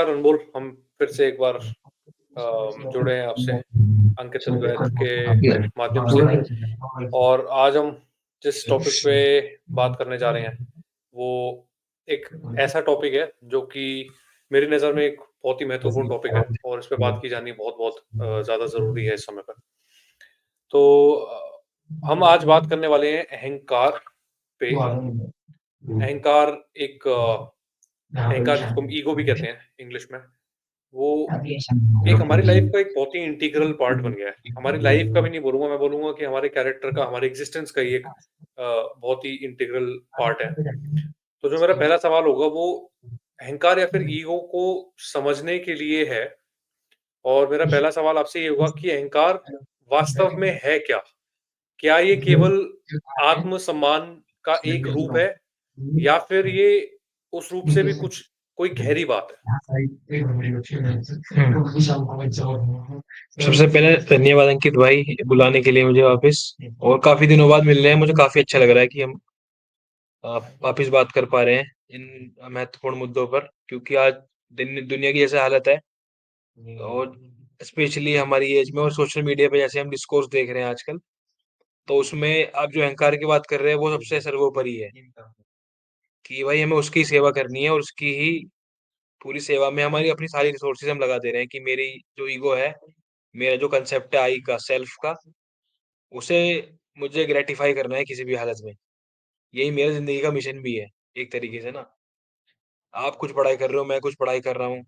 नमस्कार अनमोल, हम फिर से एक बार जुड़े हैं आपसे अंकित अद्वैत के माध्यम से और आज हम जिस टॉपिक पे बात करने जा रहे हैं, वो एक ऐसा टॉपिक है जो कि मेरी नज़र में एक बहुत ही महत्वपूर्ण टॉपिक है और इस पे बात की जानी बहुत-बहुत ज़्यादा ज़रूरी है इस समय पर। तो हम आज बात करने वाले हैं अहंकार पे। अहंकार एक अहंकार जिसको हम ईगो भी कहते हैं इंग्लिश में, वो एक हमारी लाइफ का एक बहुत ही इंटीग्रल पार्ट बन गया है। हमारी लाइफ का भी नहीं बोलूँगा, मैं बोलूँगा कि हमारे कैरेक्टर का, हमारे एग्ज़िस्टेंस का ही एक बहुत ही इंटीग्रल पार्ट है। तो जो मेरा पहला सवाल होगा वो अहंकार या फिर ईगो को समझने के लिए है और मेरा पहला सवाल आपसे ये होगा कि अहंकार वास्तव में है क्या? क्या ये केवल आत्मसम्मान का एक रूप है या फिर ये उस रूप से भी कुछ कोई गहरी बात है? सबसे पहले धन्यवाद अंकित भाई बुलाने के लिए मुझे वापस। और काफी दिनों बाद मिल रहे हैं, मुझे काफी अच्छा लग रहा है कि हम वापस बात कर पा रहे हैं इन महत्वपूर्ण मुद्दों पर, क्योंकि आज दुनिया की जैसे हालत है और स्पेशली हमारी एज में और सोशल मीडिया पे जैसे हम डिस्कोर्स देख रहे हैं आजकल, तो उसमें आप जो अहंकार की बात कर रहे हैं वो सबसे सर्वोपरि है कि भाई हमें उसकी सेवा करनी है और उसकी ही पूरी सेवा में हमारी अपनी सारी रिसोर्सेज हम लगा दे रहे हैं कि मेरी जो ईगो है, मेरा जो कंसेप्ट है आई का, सेल्फ का, उसे मुझे ग्रेटिफाई करना है किसी भी हालत में। यही मेरा ज़िंदगी का मिशन भी है, एक तरीके से ना। आप कुछ पढ़ाई कर रहे हो, मैं कुछ पढ़ाई कर रहा हूँ,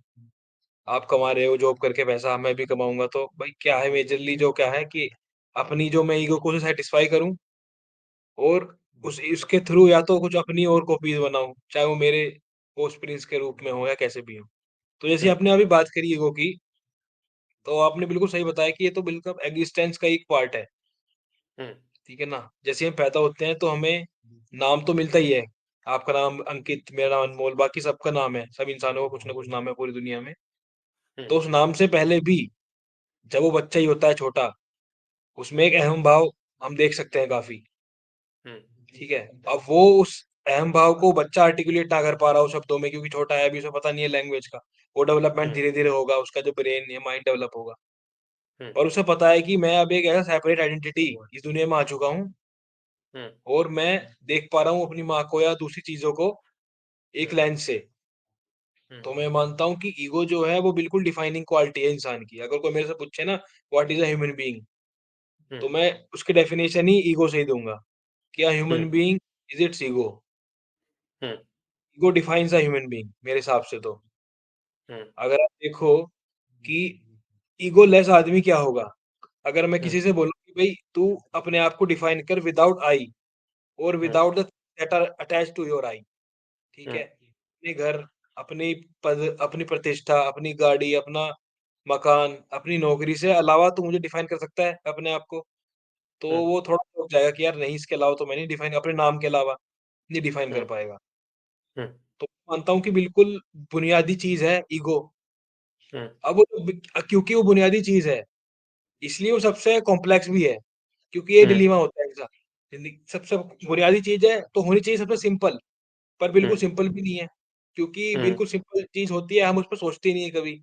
आप कमा रहे हो जॉब करके पैसा, मैं भी कमाऊँगा, तो भाई क्या है मेजरली जो क्या है कि अपनी जो मैं ईगो को उसे सैटिस्फाई करूँ और उस उसके थ्रू या तो कुछ अपनी और कॉपीज़ बनाऊँ, चाहे वो मेरे ऑफस्प्रिंग्स के रूप में हो या कैसे भी हो। तो जैसे हुँ, आपने अभी बात करी ईगो की, तो आपने बिल्कुल सही बताया कि ये तो बिल्कुल एग्जिस्टेंस का एक पार्ट है, हुँ, ठीक है ना? जैसे हम पैदा होते हैं तो हमें नाम तो मिलता ही है। आपका नाम अंकित, मेरा नाम अनमोल, बाकी सबका नाम है। सब इंसानों का कुछ ना कुछ नाम है पूरी दुनिया में। हुँ, तो उस नाम से पहले भी जब वो बच्चा ही होता है छोटा, उसमें एक अहम भाव हम देख सकते हैं काफ़ी, हुँ, ठीक है? अब वो उस अहम भाव को बच्चा आर्टिकुलेट ना कर पा रहा हो शब्दों में, क्योंकि छोटा है, अभी उसे पता नहीं है लैंग्वेज का। वो डेवलपमेंट हुँ, धीरे-धीरे होगा, उसका जो ब्रेन या माइंड डेवलप होगा। हुँ, और उसे पता है कि मैं अब एक ऐसा सेपरेट आइडेंटिटी इस दुनिया में आ चुका हूँ हुँ, और मैं देख पा रहा हूँ अपनी माँ को या दूसरी चीज़ों को एक लेंस से। हुँ, तो मैं मानता हूँ कि ईगो जो है वो बिल्कुल डिफाइनिंग क्वालिटी है इंसान की। अगर कोई मेरे से पूछे ना what is a human being, hmm, तो मैं उसकी डेफिनेशन ही ईगो से ही दूँगा कि uh hmm, human being is it's ego. Hmm, ego defines a human being मेरे हिसाब से तो। हुँ, अगर आप देखो कि ईगो लेस आदमी क्या होगा? अगर मैं हुँ, किसी से बोलूँ कि भई तू अपने आप को डिफाइन कर विदाउट आई और hmm, without the that are attached to your I, ठीक हुँ, है? अपने घर, अपनी पद, अपनी प्रतिष्ठा, अपनी गाड़ी, अपना मकान, अपनी नौकरी से अलावा तू मुझे डिफाइन कर सकता है अपने आप को? तो हुँ, वो थोड़ा रुक जाएगा कि यार नहीं, इसके अलावा तो मैं नहीं डिफाइन, अपने नाम के अलावा नहीं डिफाइन कर हुँ, पाएगा। हुँ, तो मानता हूँ कि बिल्कुल बुनियादी चीज़ है ईगो। हुँ, अब वो क्योंकि वो बुनियादी चीज़ है, इसलिए वो सबसे कॉम्प्लेक्स भी है, क्योंकि ये हुँ, डिलेमा होता है इंसान ज़िंदगी सबसे बुनियादी चीज़ है, तो होनी चाहिए सबसे सिंपल, पर हुँ, बिल्कुल सिंपल भी नहीं है, क्योंकि हुँ, बिल्कुल सिंपल चीज़ होती है, हम उस पे सोचते ही नहीं है कभी।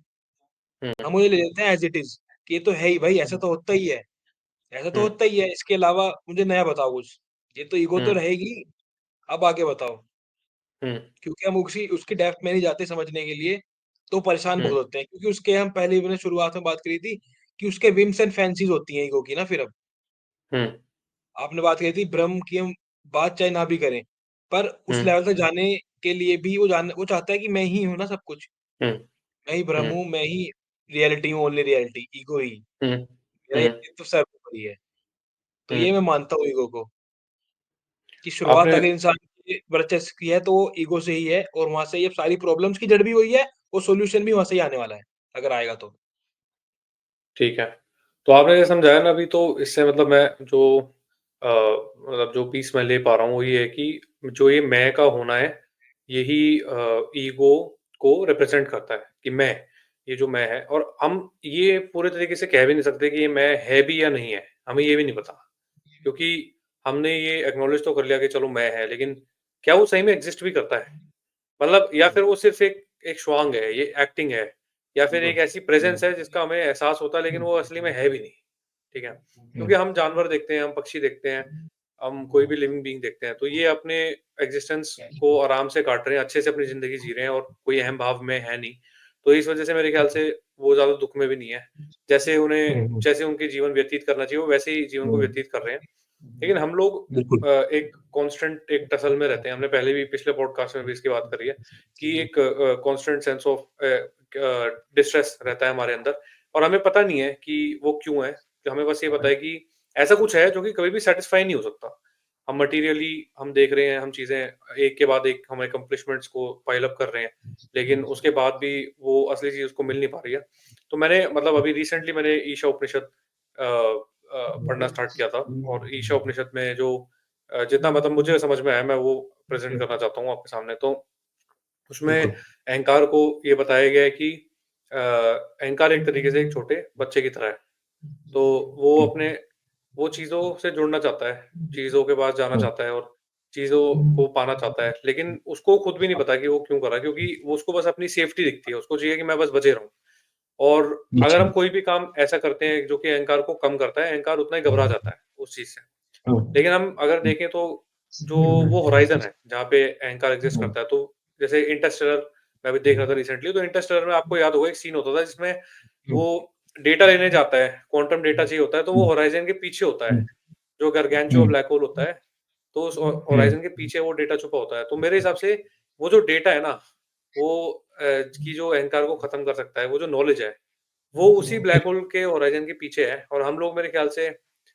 हुँ, हम उन्हें ले लेते हैं एज़ इट इज़ कि ये तो है ही भाई, ऐसा तो होता ही है, ऐसा तो हुँ, होता ही है, इसके अलावा मुझे नया बताओ कुछ। ये तो ईगो तो हुँ, रहेगी, अब आगे बताओ। हुँ, क्योंकि हम उसी उसकी डेप्थ में नहीं जाते समझने के लिए, तो परेशान हुँ, बहुत होते हैं, क्योंकि उसके हम पहले ही मैंने शुरुआत में बात करी थी कि उसके विम्स एंड फैंसीज़ होती हैं ईगो की ना फिर अब। हुँ, आपने बात करी थी भ्रम की, हम बात चाहे ना भी करें, पर उस हुँ, लेवल तक जाने के लिए भी वो चाहता है कि मैं ही हूँ ना सब कुछ। हुँ, मैं ही भ्रम हुँ, हूँ, मैं ही रियलिटी हूँ, ओनली रियलिटी, ईगो ही। हुँ, मेरा हुँ, अस्तित्व सर्वोपरि है। तो हुँ। ये मैं मानता हूँ ईगो को, कि शुरुआत आपने अगर इंसान की वर्चस्व की है तो वो ईगो से ही है और वहाँ से ये सारी प्रॉब्लम्स की जड़ भी वही है और सॉल्यूशन भी वहाँ से ही आने वाला है, अगर आएगा तो। ठीक है। तो आपने ये समझाया ना अभी तो इससे मतलब मैं जो मतलब जो पीस मैं ले पा रहा हूँ वो ये है कि जो ये मैं का होना है, यही ईगो को रिप्रेज़ेंट करता है कि मैं, ये जो मैं है और हम ये पूरे तरीके से कह भी नहीं सकते कि ये मैं है भी या नहीं है, हमें ये भी नहीं पता। क्योंकि हमने ये एक्नॉलेज तो कर लिया कि चलो मैं है, लेकिन क्या वो सही में एक्ज़िस्ट भी करता है? मतलब या फिर वो सिर्फ़ एक एक श्वांग है, ये एक्टिंग है या फिर एक ऐसी प्रेज़ेंस है जिसका हमें एहसास होता है लेकिन वो असली में है भी नहीं, ठीक है? क्योंकि हम जानवर देखते हैं, हम पक्षी देखते हैं, हम कोई भी लिविंग बीइंग देखते हैं, तो ये अपने एक्जिस्टेंस को आराम से काट रहे हैं, अच्छे से अपनी ज़िंदगी जी रहे हैं और कोई अहम भाव में है नहीं। तो इस वज़ह से मेरे ख़्याल से वो ज़्यादा दुःख में भी नहीं है। जैसे उनके जीवन व्यतीत करना चाहिए, वो वैसे ही जीवन को व्यतीत कर रहे हैं। लेकिन हम लोग बिल्कुल। एक कांस्टेंट एक टसल में रहते हैं। हमने पहले भी पिछले पॉडकास्ट में भी इसकी बात करी है कि एक कांस्टेंट सेंस ऑफ डिस्ट्रेस रहता है हमारे अंदर और हमें पता नहीं है कि वो क्यों है। तो हमें बस ये पता है कि ऐसा कुछ है जो कि कभी भी सैटिस्फाई नहीं हो सकता। हम मटेरियली हम देख रहे हैं, हम चीज़ें एक के बाद एक हम अकम्प्लिशमेंट्स को पाइल अप कर रहे हैं, लेकिन उसके बाद भी वो असली चीज़ उसको मिल नहीं पा रही है। तो मैंने मतलब अभी रिसेंटली मैंने ईशा उपनिषद पढ़ना स्टार्ट किया था और ईशा उपनिषद में जो जितना मतलब मुझे समझ में आया मैं वो प्रेज़ेंट करना चाहता हूँ आपके सामने। तो उसमें बिल्कुल। अहंकार को ये बताया गया है कि अहंकार एक तरीके से एक छोटे बच्चे की तरह है। तो वो अपने वो चीज़ों से जुड़ना चाहता है, चीज़ों के पास जाना चाहता है और चीज़ों को पाना चाहता है, लेकिन उसको खुद भी नहीं पता कि वो क्यों कर रहा है क्योंकि वो उसको बस अपनी सेफ्टी दिखती है, उसको चाहिए कि मैं बस बचे रहूँ। और अगर अच्छा। हम कोई भी काम ऐसा करते हैं जो कि अहंकार को कम करता है, अहंकार उतना ही घबरा जाता है उस चीज़ से। लेकिन हम अगर देखें तो जो वो होराइज़न है, जहाँ पे अहंकार एग्ज़िस्ट करता है, तो जैसे इंटरस्टेलर मैं अभी देख रहा था रिसेंटली, तो इंटरस्टेलर में आपको याद होगा एक सीन होता था जिसमें वो डेटा लेने जाता है, क्वांटम डेटा चाहिए होता है, तो वो होराइज़न के पीछे होता है, जो गारगेंचुआ ब्लैक होल होता है, तो उस होराइज़न के पीछे वो डेटा छुपा होता है। तो मेरे हिसाब से वो जो डेटा है ना, वो कि जो अहंकार को खत्म कर सकता है, वो जो नॉलेज है, वो उसी ब्लैक होल के होराइज़न के पीछे है और हम लोग मेरे ख़्याल से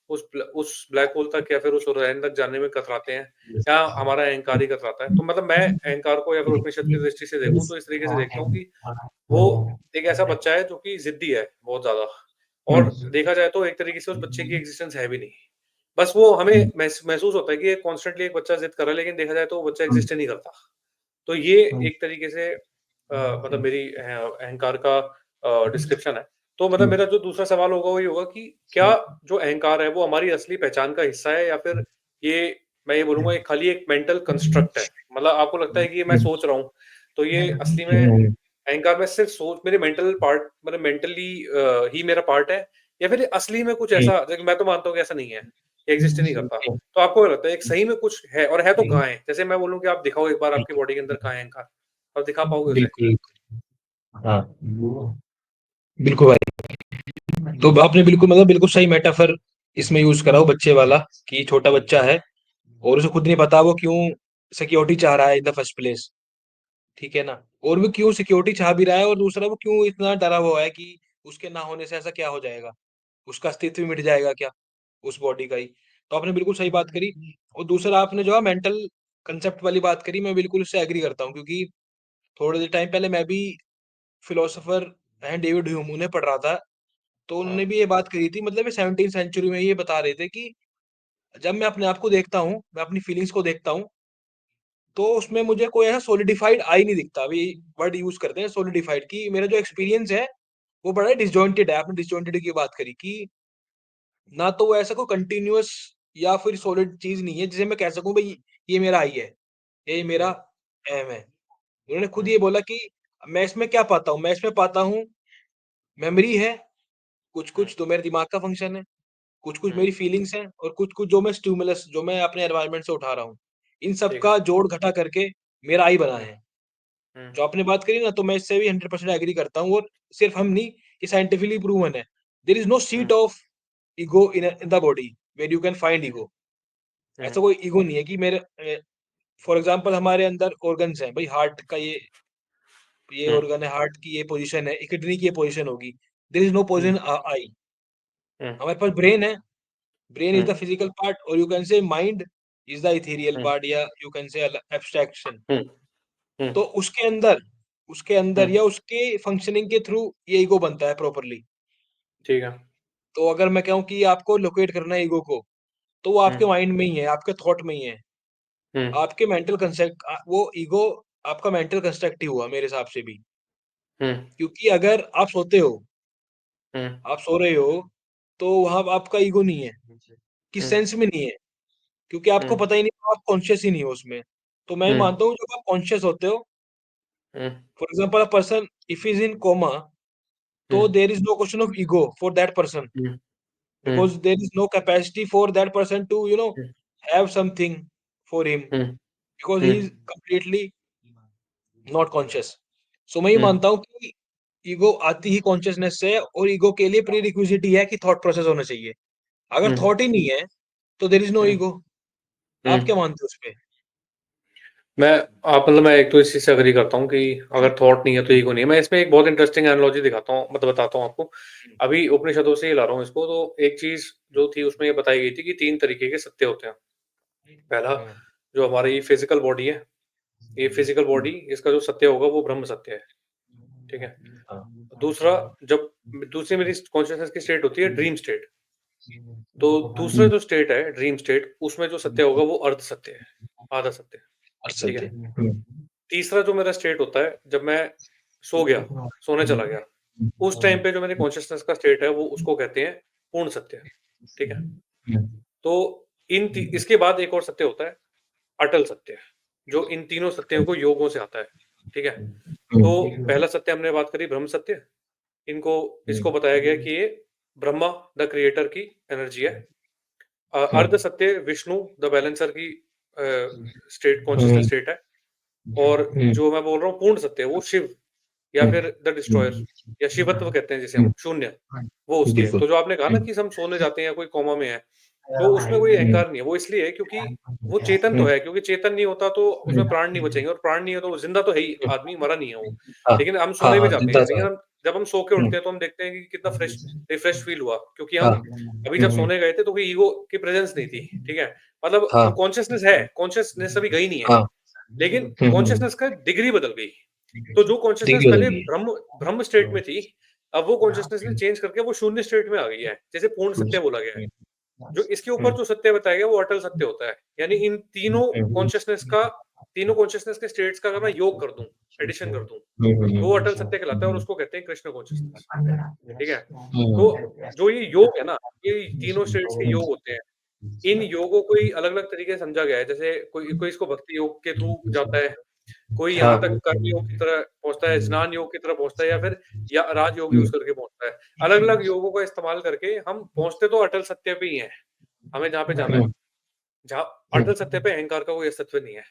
उस ब्लैक होल तक या फिर उस होराइज़न तक जाने में कतराते हैं या हमारा अहंकार ही कतराता है। तो मतलब मैं अहंकार को या फिर उपनिषद की दृष्टि से देखूँ तो इस तरीके से देखता हूँ कि वो एक ऐसा बच्चा है जो कि ज़िद्दी है बहुत ज़्यादा और देखा जाए तो एक तरीके से उस बच्चे की एक्जिस्टेंस है भी नहीं। बस वो हमें महसूस होता है कि ये कॉन्स्टेंटली एक बच्चा ज़िद कर रहा है लेकिन देखा जाए तो वो बच्चा एक्जिस्ट ही नहीं करता। तो ये एक तरीके से मतलब मेरी अहंकार का डिस्क्रिप्शन है। तो मतलब मेरा जो दूसरा सवाल होगा वो ये होगा कि क्या जो अहंकार है वो हमारी असली पहचान का हिस्सा है या फिर ये मैं ये बोलूँगा ये खाली एक मेंटल कंस्ट्रक्ट है? मतलब आपको लगता है कि ये मैं सोच रहा हूँ, तो ये असली में अहंकार में सिर्फ़ सोच मेरे मेंटल पार्ट मतलब मेंटली ही मेरा पार्ट है या फिर ये असली में कुछ ऐसा देखिए मैं तो मानता हूँ कि ऐसा नहीं है, ये एक्ज़िस्ट ही नहीं करता। तो आपको क्या लगता है एक सही में कुछ है और है तो कहाँ है? जैसे मैं बोलूँ कि आप दिखाओ एक बार आपकी बॉडी के अंदर कहाँ है अहंकार? आप दिखा पाओगे उसे? बिल्कुल। हाँ, बिल्कुल भाई। तो आपने बिल्कुल मतलब बिल्कुल सही मेटाफर इसमें यूज़ करा हो बच्चे वाला कि छोटा बच्चा है और उसे खुद नहीं पता वो क्यों सिक्योरिटी चाह रहा है इन द फर्स्ट प्लेस, ठीक है ना? और वो क्यों सिक्योरिटी चाह भी रहा है और दूसरा वो क्यों इतना डरा हुआ है कि उसके ना होने से ऐसा क्या हो जाएगा? उसका अस्तित्व मिट जाएगा क्या? उस बॉडी का ही। तो आपने बिल्कुल सही बात करी और दूसरा आपने जो है मेंटल कांसेप्ट वाली बात करी, मैं बिल्कुल उससे एग्री करता हूँ क्योंकि थोड़े देर टाइम पहले मैं भी फिलोसोफर हैं डेविड ह्यूम उन्हें पढ़ रहा था, तो हाँ, उन्होंने भी ये बात करी थी मतलब ये 17th सेंचुरी में ये बता रहे थे कि जब मैं अपने आप को देखता हूँ, मैं अपनी फीलिंग्स को देखता हूँ, तो उसमें मुझे कोई ऐसा सॉलिडिफाइड आई नहीं दिखता। अभी वर्ड यूज़ करते हैं सॉलिडिफाइड कि मेरा जो एक्सपीरियंस है, वो बड़ा डिसजॉइंटेड है। आपने डिसजॉइंटेड की बात करी कि ना तो वो ऐसा कोई कंटीन्यूअस या फिर सॉलिड चीज़ नहीं है जिसे मैं कह सकूँ भई ये मेरा आई है, ये मेरा हुँ, एम है। उन्होंने खुद हुँ, ये बोला कि मैं इसमें क्या पाता हूँ? मैं इसमें पाता हूँ मेमोरी है, हुँ, कुछ-कुछ तो मेरे दिमाग का फंक्शन है, कुछ-कुछ हुँ, मेरी फीलिंग्स हैं और कुछ-कुछ जो मैं स्टिमुलस जो मैं अपने एनवायरनमेंट से उठा रहा हूँ। इन सब ठीक है। का जोड़-घटा करके मेरा आई बना हुँ, है। हुँ, जो आपने बात करी ना तो मैं इससे भी 100% एग्री करता हूँ और सिर्फ हम नहीं, ये साइंटिफिकली प्रूवन है। There is no hmm, seat of ego in the body where you can find hmm, ego. Hmm, ऐसा कोई ईगो नहीं है कि मेरे फॉर एग्जांपल हमारे अंदर ऑर्गन्स हैं, भई हार्ट का ये हुँ, ऑर्गन है, हार्ट की ये पोज़ीशन है, किडनी की ये पोज़ीशन होगी। There is no hmm, position I. Hmm, हमारे पास ब्रेन है, brain is hmm, the physical part और you can say mind is the ethereal hmm, part या you can say abstraction. Hmm, hmm, तो उसके अंदर हुँ, या उसके फंक्शनिंग के थ्रू ये ईगो बनता है प्रॉपर्ली। ठीक है। तो अगर मैं कहूँ कि आपको लोकेट करना है ईगो को, तो वो हुँ, आपके माइंड में ही है, आपके थॉट में ही है। हुँ, आपके मेंटल कंस्ट्रक्ट वो ईगो आपका मेंटल कंस्ट्रक्ट ही हुआ मेरे हिसाब से भी। हुँ, क्योंकि अगर आप सोते हो, हुँ, आप सो रहे हो, तो वहाँ आपका ईगो नहीं है, किस हुँ, सेंस में नहीं है, क्योंकि हुँ, आपको पता ही नहीं आप कॉन्शियस ही नहीं हो उसमें। तो मैं हुँ, मानता हूँ जब आप कॉन्शियस होते हो, हुँ, For example, a person, if he's in coma, hmm, so there is no question of ego for that person, hmm, hmm, because there is no capacity for that person to, hmm, have something for him, hmm, because hmm, he is completely not conscious. So मैं ये हुँ, मानता हूँ कि ego आती ही consciousness से है, और ego के लिए प्री रिक्विजिट ये है कि थॉट प्रोसेस होना चाहिए। अगर हुँ, थॉट ही नहीं है, तो there is no hmm, ego. Hmm. आप क्या मानते हो उसपे? मैं मतलब मैं एक तो इस चीज़ से एग्री करता हूँ कि अगर थॉट नहीं है तो ईगो नहीं है। मैं इसमें एक बहुत इंटरेस्टिंग एनालॉजी दिखाता हूँ मतलब बताता हूँ आपको। अभी उपनिषदों से ही ला रहा हूँ इसको, तो एक चीज़ जो थी उसमें ये बताई गई थी कि 3 तरीके के सत्य होते हैं। पहला, हुँ, जो हमारी फिज़िकल बॉडी है, ये फिज़िकल बॉडी इसका जो सत्य होगा वो ब्रह्म सत्य है, ठीक है? हाँ। दूसरा, जब दूसरी मेरी कॉन्शसनेस की स्टेट होती है ड्रीम स्टेट। तो दूसरा हुँ, जो स्टेट है ड्रीम स्टेट, उसमें जो सत्य होगा वो अर्ध सत्य है, आधा सत्य, ठीक असत्य। है? हुँ, तीसरा जो मेरा स्टेट होता है जब मैं सो गया, सोने चला गया, उस टाइम पे जो मेरी कॉन्शसनेस का स्टेट है वो उसको कहते हैं पूर्ण सत्य, ठीक है? हुँ, तो इसके बाद एक और सत्य होता है अटल सत्य, जो इन तीनों सत्यों को योगों से आता है, ठीक है? हुँ, तो पहला सत्य हमने बात करी ब्रह्म सत्य, इनको इसको बताया गया कि ये ब्रह्मा द क्रिएटर की एनर्जी है। हुँ, अर्ध सत्य विष्णु द बैलेंसर की स्टेट हुँ, कॉन्शसनेस स्टेट है। और हुँ, जो मैं बोल रहा हूँ पूर्ण सत्य वो शिव या हुँ, फिर द डिस्ट्रॉयर हुँ, या शिवत्व कहते हैं जिसे हुँ, हम, शून्य, वो उसकी है। बिल्कुल। तो जो आपने कहा ना हुँ, कि हम सोने जाते हैं या कोई कोमा में है, तो उसमें कोई हुँ, अहंकार नहीं है। वो इसलिए है क्योंकि वो चेतन तो हुँ, है, क्योंकि चेतन नहीं होता तो हुँ, उसमें प्राण नहीं बचेंगे, और प्राण नहीं है तो वो ज़िंदा तो है ही, हुँ, आदमी मरा नहीं है वो। हाँ, लेकिन हम हाँ, सोने भी हाँ, जाते हैं, जिंदा तो लेकिन है। हम जब हम सो के हुँ, उठते हैं तो हम देखते हैं कि कितना रिफ्रेश फ़ील हुआ, क्योंकि हाँ, हम अभी हुँ, जब हुँ, सोने गए थे तो कोई ईगो की प्रेज़ेंस नहीं थी, ठीक है? मतलब हाँ, कॉन्शसनेस है, कॉन्शसनेस अभी गई नहीं है, हाँ, लेकिन हुँ, हुँ, कॉन्शसनेस का डिग्री बदल गई। तो जो कॉन्शसनेस डिग्री बदल पहले गई है। ब्रह्म ब्रह्म स्टेट में थी, अब वो कॉन्शसनेस ने चेंज करके वो शून्य स्टेट में आ गई है, जैसे पूर्ण सत्य बोला गया है। हुँ, जो इसके ऊपर हुँ, जो सत्य बताया गया वो अटल सत्य होता है। यानी इन हुँ, तीनों कॉन्शसनेस के स्टेट्स का अगर मैं योग कर दूँ, एडिशन कर दूँ, हुँ, हुँ, तो हुँ, वो अटल सत्य कहलाता है और हुँ, उसको कहते हैं कृष्ण कॉन्शसनेस, ठीक है? हुँ, तो जो ये योग है ना, ये तीनों स्टेट्स के हुँ, योग होते हैं। इन योगों को ही अलग-अलग तरीके से समझा गया है, जैसे कोई कोई इसको भक्ति योग के थ्रू जाता है, कोई यहाँ हाँ, तक कर्म योग की तरह पहुँचता है, स्नान योग की तरह पहुँचता है, या फिर या राजयोग यूज़ करके पहुँचता है। अलग-अलग योगों का इस्तेमाल करके हम पहुँचते तो अटल सत्य पे ही हैं, हमें जहाँ पे जाना है। हुँ, जहाँ हुँ, अटल सत्य पे अहंकार का कोई अस्तित्व नहीं है,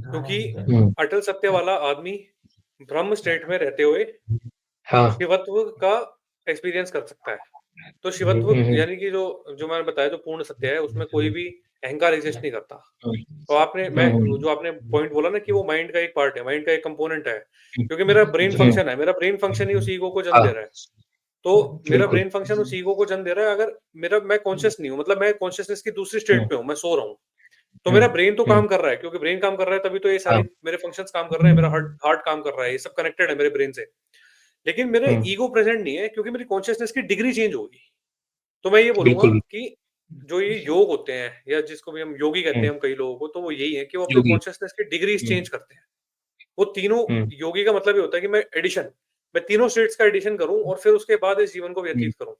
क्योंकि हुँ, अटल सत्य वाला आदमी ब्रह्म स्टेट में रहते हुए हाँ, शिवत्व का एक्सपीरियंस कर सकता है। तो हुँ, शिवत्व हुँ, यानी कि जो जो मैंने बताया जो पूर्ण सत्य है, उसमें कोई भी अहंकार एक्जिस्ट नहीं करता। हुँ, तो आपने मैं हुँ, जो आपने पॉइंट बोला ना कि वो माइंड का एक पार्ट है, माइंड का एक कंपोनेंट है, हुँ, क्योंकि मेरा ब्रेन हुँ, फंक्शन है, मेरा ब्रेन फंक्शन ही उस ईगो को जन्म हाँ, दे रहा है। तो मेरा बिल्कुल। ब्रेन फंक्शन उस ईगो को जन्म दे रहा है, अगर मैं कॉन्शियस नहीं हूँ, मतलब मैं कॉन्शसनेस की दूसरी हुँ, स्टेट पे हूँ, मैं सो रहा हूँ। तो हुँ, मेरा ब्रेन तो हुँ, काम कर रहा है, क्योंकि ब्रेन काम कर रहा है तभी तो ये हाँ, सारी मेरे फंक्शंस काम कर रहे हैं, मेरा हार्ट हार्ट काम कर रहा है, ये सब कनेक्टेड है मेरे ब्रेन से। लेकिन मेरे हुँ, ईगो प्रेजेंट नहीं है, क्योंकि मेरी कॉन्शसनेस की डिग्री चेंज होगी। तो मैं ये बोलूँगा बिल्कुल, कि जो ये योग होते हैं या जिसको भी हम योगी कहते हुँ, हैं हम कई लोगों को, तो वो यही है कि वो अपने योगी, कॉन्शसनेस की डिग्रीज़ हुँ, चेंज करते हैं। वो तीनों हुँ, योगी का मतलब ये होता है कि मैं तीनों स्टेट्स का एडिशन करूँ और फिर उसके बाद इस जीवन को हुँ, व्यतीत करूँ।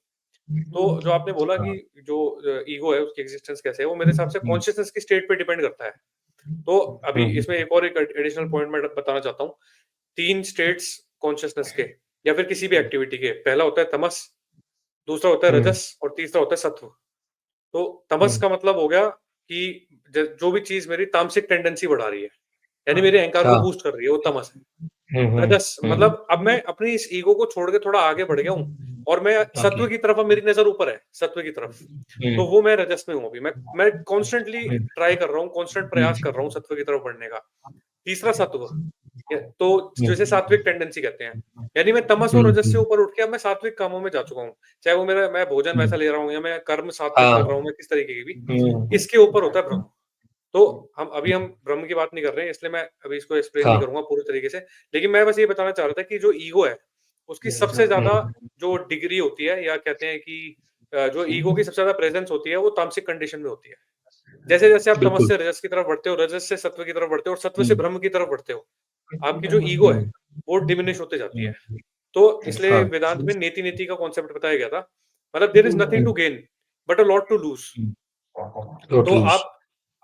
तो जो आपने बोला हाँ, कि जो ईगो है उसकी एक्जिस्टेंस कैसे है, वो मेरे हिसाब से हुँ, कॉन्शसनेस की स्टेट पे डिपेंड करता है। तो अभी हुँ, इसमें एक एडिशनल पॉइंट मैं बताना चाहता हूँ। 3 स्टेट्स कॉन्शसनेस के या फिर किसी भी एक्टिविटी के, पहला होता है तमस, दूसरा होता है हुँ, रजस और तीसरा होता है सत्व। तो तमस हुँ, का मतलब हो गया कि जो भी चीज़ मेरी तामसिक टेंडेंसी बढ़ा रही है, यानी मेरे अहंकार को हाँ, बूस्ट कर रही है, वो तमस है। हुँ, हुँ, रजस हुँ, मतलब अब मैं अपनी इस ईगो को छोड़ के थोड़ा आगे बढ़ गया हूँ और मैं ओके, सत्व की तरफ, अब मेरी नज़र ऊपर है, सत्व की तरफ। हुँ, तो वो मैं रजस में हूँ अभी। मैं कॉन्स्टेंटली हुँ, ट्राई कर रहा हूँ, कांस्टेंट हुँ, प्रयास कर रहा हूँ सत्व की तरफ बढ़ने का। तीसरा सत्व, तो हुँ, जैसे सात्विक टेंडेंसी कहते हैं। यानी मैं तमस और हुँ, रजस से हुँ, ऊपर उठ के अब मैं सात्विक कामों में जा चुका हूँ। चाहे वो मैं भोजन हुँ, वैसा ले रहा हूँ या मैं कर्म सात्विक हाँ, कर रहा हूँ, मैं किस तरीके की भी। हुँ, इसके ऊपर होता है ब्रह्म। तो हम ब्रह्म की बात नहीं कर रहे हैं, इसलिए मैं अभी इसको एक्सप्लेन नहीं हाँ, करूँगा पूरे तरीके से। लेकिन मैं बस ये बताना चाह रहा था कि जो ईगो है, उसकी सबसे ज़्यादा हुँ, जो डिग्री होती है, या कहते हैं कि जो ईगो की सबसे ज़्यादा प्रेज़ेंस होती है, वो तामसिक कंडीशन में होती है। जैसे-जैसे आप तमस बिल्कुल, से रजस की तरफ बढ़ते हो, रजस से सत्व की तरफ बढ़ते हो और सत्व से हुँ, ब्रह्म की तरफ बढ़ते हो, आपकी जो ईगो है, हुँ, वो डिमिनिश होते जाती है। हुँ, तो इसलिए हाँ, वेदांत में नेति-नेति का कॉन्सेप्ट बताया गया था। मतलब there is nothing hmm, to gain but a lot to lose. Hmm, तो टोटलूज़, आप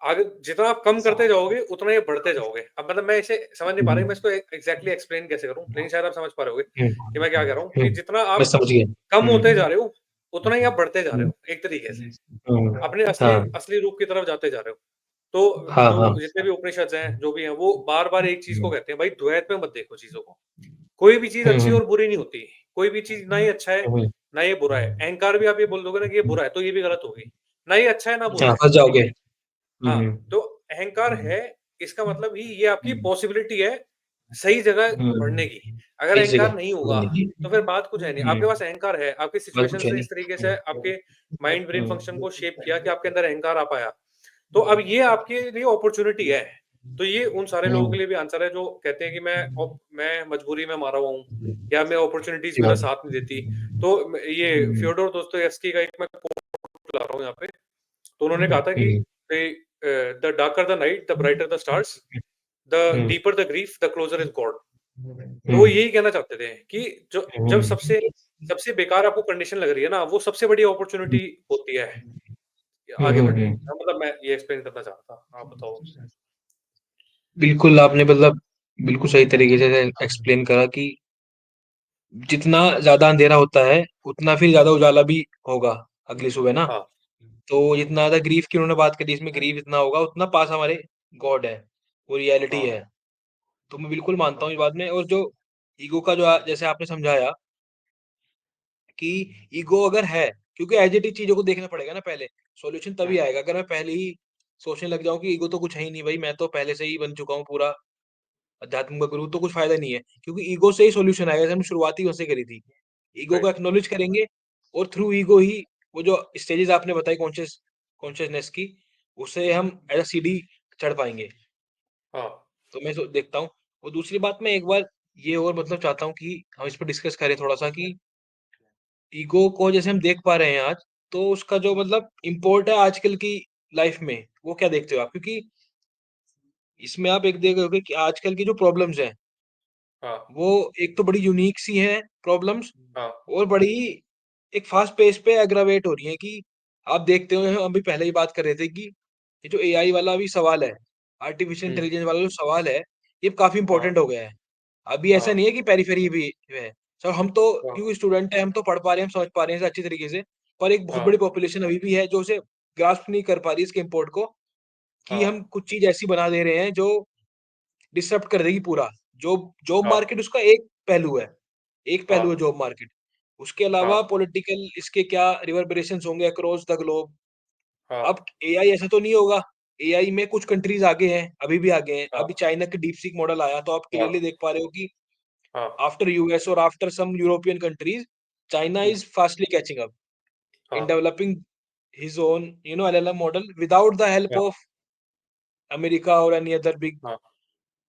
आगे जितना आप कम करते जाओगे, उतना ये बढ़ते जाओगे। अब मतलब मैं इसे समझ नहीं पा रही, मैं इसको एग्ज़ैक्टली एक्सप्लेन कैसे करूँ? लेकिन शायद आप समझ पा रहे होंगे हुँ, कि मैं क्या कह रहा हूँ, हुँ, कि जितना मैं आप समझ गया। कम होते जा हुँ, रहे हो, उतना ही आप बढ़ते जा रहे हुँ, हो, एक तरीके से। हुँ, अपने असली हाँ, असली रूप की तरफ जाते जा रहे हो। तो हाँ, हाँ। जो जितने भी उपनिषद हैं, जो भी हैं, वो बार-बार एक चीज़ को हुँ, कहते हैं, भाई द्वैत में मत देखो चीज़ों को। कोई भी चीज़ हुँ, अच्छी हुँ, और बुरी नहीं होती। कोई भी चीज़ ना ही अच्छा है, हुँ, ना ये बुरा है। अहंकार भी आप ये बोल दोगे ना कि ये बुरा है, तो ये भी गलत होगी। ना ये अच्छा है, ना बुरा हाँ, है, फँस ठीक जाओगे। है? हुँ, हाँ, हुँ, तो अहंकार है, इसका मतलब ही ये आपकी पॉसिबिलिटी है, सही जगह बढ़ने हुँ, की। अगर सही अहंकार जगह नहीं होगा, बोलने की। तो फिर बात कुछ है नहीं। आपके पास हुँ, अहंकार है, आपकी बात सिचुएशन कुछ है ने नहीं। इस तरीके से हुँ, आपके माइंड ब्रेन फंक्शन को शेप किया कि आपके हुँ, अंदर अहंकार आ पाया। तो अब ये आपके लिए अपॉर्च्युनिटी है। तो ये उन सारे लोगों के हुँ, लिए भी आंसर है जो कहते हैं कि मैं मजबूरी में मारा हुआ हूँ, या मैं अपॉर्च्युनिटीज़ सही मेरा बात है। साथ नहीं देती। तो ये हुँ, फ्योडोर दोस्तोयेव्स्की का एक मैं कोट ला रहा हूँ यहाँ पे। तो उन्होंने कहा था कि hmm, the darker the night, the brighter the stars, the hmm, deeper the grief, the closer is God. तो वो हुँ, यही कहना चाहते थे कि जो जब हुँ, सबसे सबसे बेकार आपको कंडीशन लग रही है ना, वो सबसे बड़ी अपॉर्च्युनिटी होती है हुँ, आगे हुँ, बढ़ने की। हुँ। मतलब मैं ये एक्सप्लेन करना चाह रहा था। आप बताओ? बिल्कुल, आपने मतलब बिल्कुल सही तरीके से एक्सप्लेन करा कि जितना ज़्यादा अँधेरा होता है, उतना फिर ज़्यादा उजाला भी होगा अगली सुबह ना। हाँ, तो जितना ज़्यादा ग्रीफ़ की उन्होंने बात करी, इसमें ग्रीफ़ जितना होगा, उतना पास हमारे गॉड है, वो रियलिटी हाँ, है। तो मैं बिल्कुल मानता हाँ, हूँ इस बात में और जो ईगो का जो जैसे आपने समझाया कि ईगो अगर है, क्योंकि एज़ इट इज़ चीज़ों को देखना पड़ेगा ना पहले, सॉल्यूशन हुँ, तभी आएगा अगर मैं पहले ही सोचने लग जाऊँ कि ईगो तो कुछ है ही नहीं भाई, मैं तो पहले से ही बन चुका हूँ पूरा अध्यात्म का गुरु, तो कुछ फ़ायदा नहीं है। क्योंकि ईगो से ही सॉल्यूशन आएगा, जैसे हमने शुरुआत ही वैसे करी थी। ईगो को राइट। एक्नॉलेज करेंगे और थ्रू ईगो ही वो जो स्टेजेज़ आपने बताई कॉन्शसनेस की, उसे हम एज़ अ सीढ़ी चढ़ पाएँगे। हाँ, तो मैं जो देखता हूँ और दूसरी बात मैं एक बार ये और मतलब चाहता हूँ कि हम इस पे डिस्कस करें थोड़ा-सा कि ईगो को जैसे हम देख पा रहे हैं आज, तो उसका जो मतलब इम्पोर्ट है आजकल की लाइफ़ में, वो क्या देखते हो आप? क्योंकि इसमें आप एक देखोगे कि आजकल की जो प्रॉब्लम्स हैं, हाँ, वो एक तो बड़ी यूनिक सी हैं प्रॉब्लम्स हाँ, और बड़ी एक फ़ास्ट पेस पे एग्रावेट हो रही हैं कि आप देखते हो हम अभी पहले ही बात कर रहे थे कि ये जो एआई वाला अभी सवाल है, आर्टिफ़िशियल हुँ, इंटेलिजेंस वाला जो सवाल है, ये काफ़ी हाँ, इम्पोर्टेंट हो गया है। अभी ऐसा हाँ, नहीं है कि पेरिफेरी भी है। सर हम तो हाँ, क्योंकि स्टूडेंट हैं, हम तो पढ़ पा रहे हैं, हम समझ पा रहे हैं इसे अच्छी तरीके से, पर एक बहुत हाँ, बड़ी पॉपुलेशन अभी भी है जो उसे ग्रास्प नहीं कर पा रही इसके इम्पोर्ट को, कि हाँ, हम कुछ चीज़ ऐसी बना दे रहे हैं जो डिसरप्ट कर देगी पूरा। जॉब जॉब हाँ, मार्केट उसका एक पहलू है। एक हाँ, पहलू है जॉब मार्केट। उसके हाँ, अलावा पॉलिटिकल इसके क्या रिवर्बरेशंस होंगे अक्रॉस द ग्लोब। हाँ, अब एआई ऐसा तो नहीं होगा, एआई में कुछ कंट्रीज़ आगे हैं, अभी भी आगे हैं। हाँ, अभी चाइना का डीपसीक मॉडल आया तो आप हाँ, क्लियरली देख पा रहे हो कि हाँ, आफ्टर यूएस और after some European countries, China hmm, is fastly catching up हाँ, in developing his own LLM model without the help हाँ, ऑफ अमेरिका और एनी अदर बिग हाँ।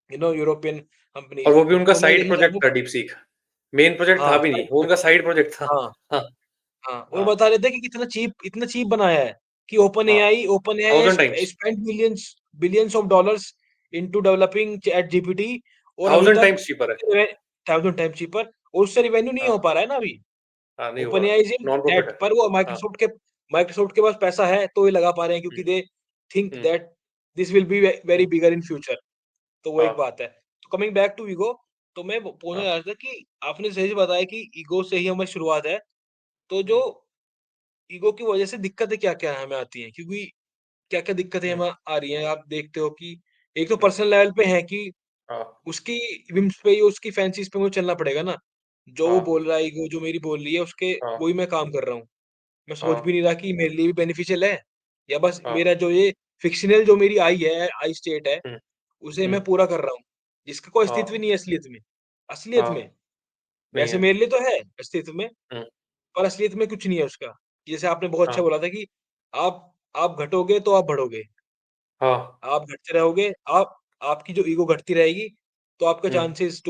यूरोपियन और कंपनीज़। वो भी उनका तो मैं साइड यही प्रोजेक्ट जानना था डीपसीक। मेन प्रोजेक्ट था हाँ, भी नहीं, साइड वो उनका साइड प्रोजेक्ट था। हाँ, हाँ, हाँ, और हाँ, बता रहे थे कि इतना चीप बनाया है कि हाँ, open AI 1000 times, spent billions of dollars into developing chat GPT और अभी 1000 तक टाइम्स चीपर है। 1000 टाइम चीपर और उससे रिवेन्यू नहीं हाँ, हो पा रहा है ना अभी। हाँ, नहीं हो पा ओपन रहा, AI is in non profit डेट है। पर वो हाँ, माइक्रोसॉफ्ट के पास पैसा है तो ये लगा पा रहे हैं हुँ, क्योंकि they think hmm, that this will be very hmm, bigger in future. तो वो हाँ, एक बात है। तो कमिंग बैक टू ईगो तो मैं वो बोलने हाँ, जा रहा था कि आपने सही से बताया कि ईगो से ही हमारी शुरुआत है। तो जो हुँ, ईगो की वजह से दिक्कतें क्या-क्या हमें आती हैं? क्योंकि क्या-क्या दिक्कतें हुँ, हमें आ रही हैं? आप देखते हो कि एक तो हुँ, पर्सनल लेवल पे है कि हाँ, उसकी whims पे ही उसकी फैंसीज़ पे मुझे चलना पड़ेगा ना। जो वो हाँ, बोल रहा है ईगो जो मेरी बोल रही है उसके हाँ, वही मैं काम कर रहा हूँ। मैं सोच हाँ, भी नहीं रहा कि मेरे लिए भी बेनिफिशियल है या बस हाँ, मेरा जो ये फ़िक्शनल जो मेरी आई स्टेट है, हुँ, उसे मैं हुँ, पूरा कर रहा हूँ। जिसका कोई हाँ, अस्तित्व नहीं है असलियत में। असलियत हाँ, में नहीं वैसे है। मेरे लिए तो है अस्तित्व में, हुँ, पर असलियत में कुछ नहीं है उसका। जैसे आपने बहुत अच्छा हाँ, बोला था कि आप आप घटोगे तो आप बढ़ोगे। हाँ, आप घटते रहोगे, आपकी जो ईगो घटती रहेगी, तो आपका hmm, chances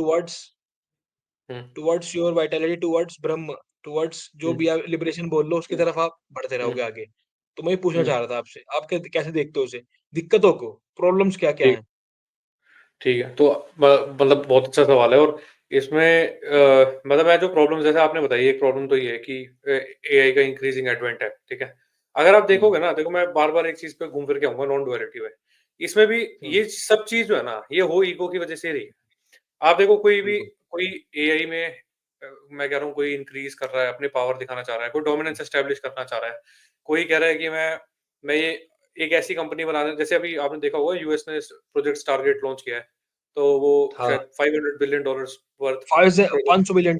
hmm, towards your vitality, towards Brahma, towards जो हुँ, भी आप लिबरेशन बोल लो, उसकी हुँ, तरफ आप बढ़ते हुँ, रहोगे आगे। तो मैं ये पूछना हुँ, चाह रहा था आपसे, आप कैसे देखते हो उसे? दिक्कतों को, प्रॉब्लम्स क्या-क्या ठीक हैं? ठीक है। तो मतलब बहुत अच्छा सवाल है और इसमें मतलब मैं जो प्रॉब्लम जैसे आपने बताई एक प्रॉब्लम तो ये है कि एआई का इंक्रीजिंग एडवेंट है, ठीक है? अगर आप देखोगे ना, देखो मैं बार-बार एक चीज़ पे घूम फिर के आऊँगा, नॉन डुअलिटी पे। इसमें भी ये सब चीज़ जो है ना, ये हो ईगो की वजह से ही रही है। आप देखो बिल्कुल। कोई एआई में मैं कह रहा हूँ कोई इंक्रीज़ कर रहा है, अपनी पावर दिखाना चाह रहा है, कोई डोमिनेंस एस्टेब्लिश करना चाह रहा है। कोई कह रहा है कि मैं ये एक ऐसी कंपनी बनाना, जैसे अभी आपने देखा होगा यूएस ने प्रोजेक्ट स्टारगेट लॉन्च किया है। तो वो हाँ, शायद $500 बिलियन वर्थ 5 से प्रोजेक्ट। $500 बिलियन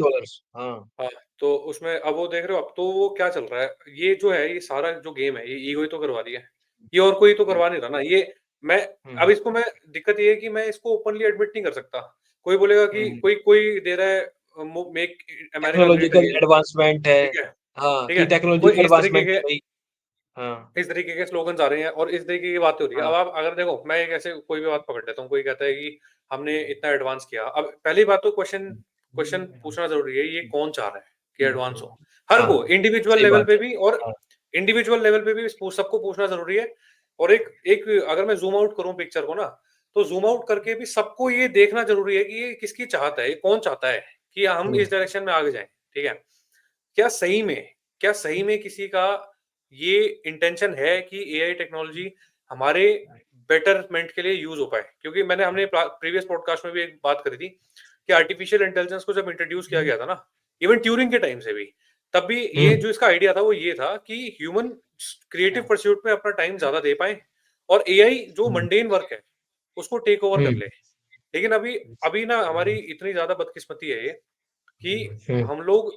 हाँ। हाँ, तो उसमें अब वो देख रहे हो, अब तो वो क्या चल रहा है, ये जो है ये सारा जो गेम है, ये ईगो ही तो करवा रही है। ये और कोई तो हुँ, करवा नहीं रहा ना, ये मैं हुँ, अब इसको मैं दिक्कत ये है कि मैं इसको ओपनली एडमिट नहीं कर सकता। कोई बोलेगा कि हुँ। कोई दे रहा है make America great technological again, advancement है। ठीक है, हाँ, ठीक कि है। कोई टेक्नोलॉजिकल एडवांसमेंट है भाई। हाँ, इस तरीके के स्लोगन्स आ रहे हैं और इस तरीके की बातें हो रही है। हाँ, अब आप अगर देखो, मैं एक ऐसे कोई भी बात पकड़ लेता हूँ, कोई कहता है कि हमने इतना एडवांस किया। अब पहली बात तो क्वेश्चन क्वेश्चन पूछना ज़रूरी है, ये कौन चाह रहा है कि एडवांस हो? हर हाँ, को इंडिविजुअल सही लेवल बात पे है। भी, और हाँ, इंडिविजुअल लेवल पे भी सबको पूछना ज़रूरी है। और एक एक अगर मैं ज़ूम आउट करूँ पिक्चर को ना, तो ज़ूम आउट करके भी सबको ये देखना ज़रूरी है कि ये किसकी चाहत है, ये कौन चाहता है कि हम हुँ, इस डायरेक्शन में आगे जाएँ, ठीक है? क्या सही में क्या सही में किसी का ये इंटेंशन है कि एआई टेक्नोलॉजी हमारे बेटरमेंट के लिए यूज़ हो पाए? क्योंकि हमने प्रीवियस पॉडकास्ट में भी एक बात करी थी कि आर्टिफिशियल इंटेलिजेंस को जब इंट्रोड्यूस किया गया था ना, इवन ट्यूरिंग के टाइम से भी, तब भी हुँ, ये जो इसका आइडिया था वो ये था कि ह्यूमन क्रिएटिव परस्यूट में अपना टाइम ज़्यादा दे पाएँ और एआई जो हुँ, मंडेन वर्क है, उसको टेक ओवर हुँ, कर ले। लेकिन अभी अभी ना हमारी इतनी ज़्यादा बदकिस्मती है ये कि हुँ, हम लोग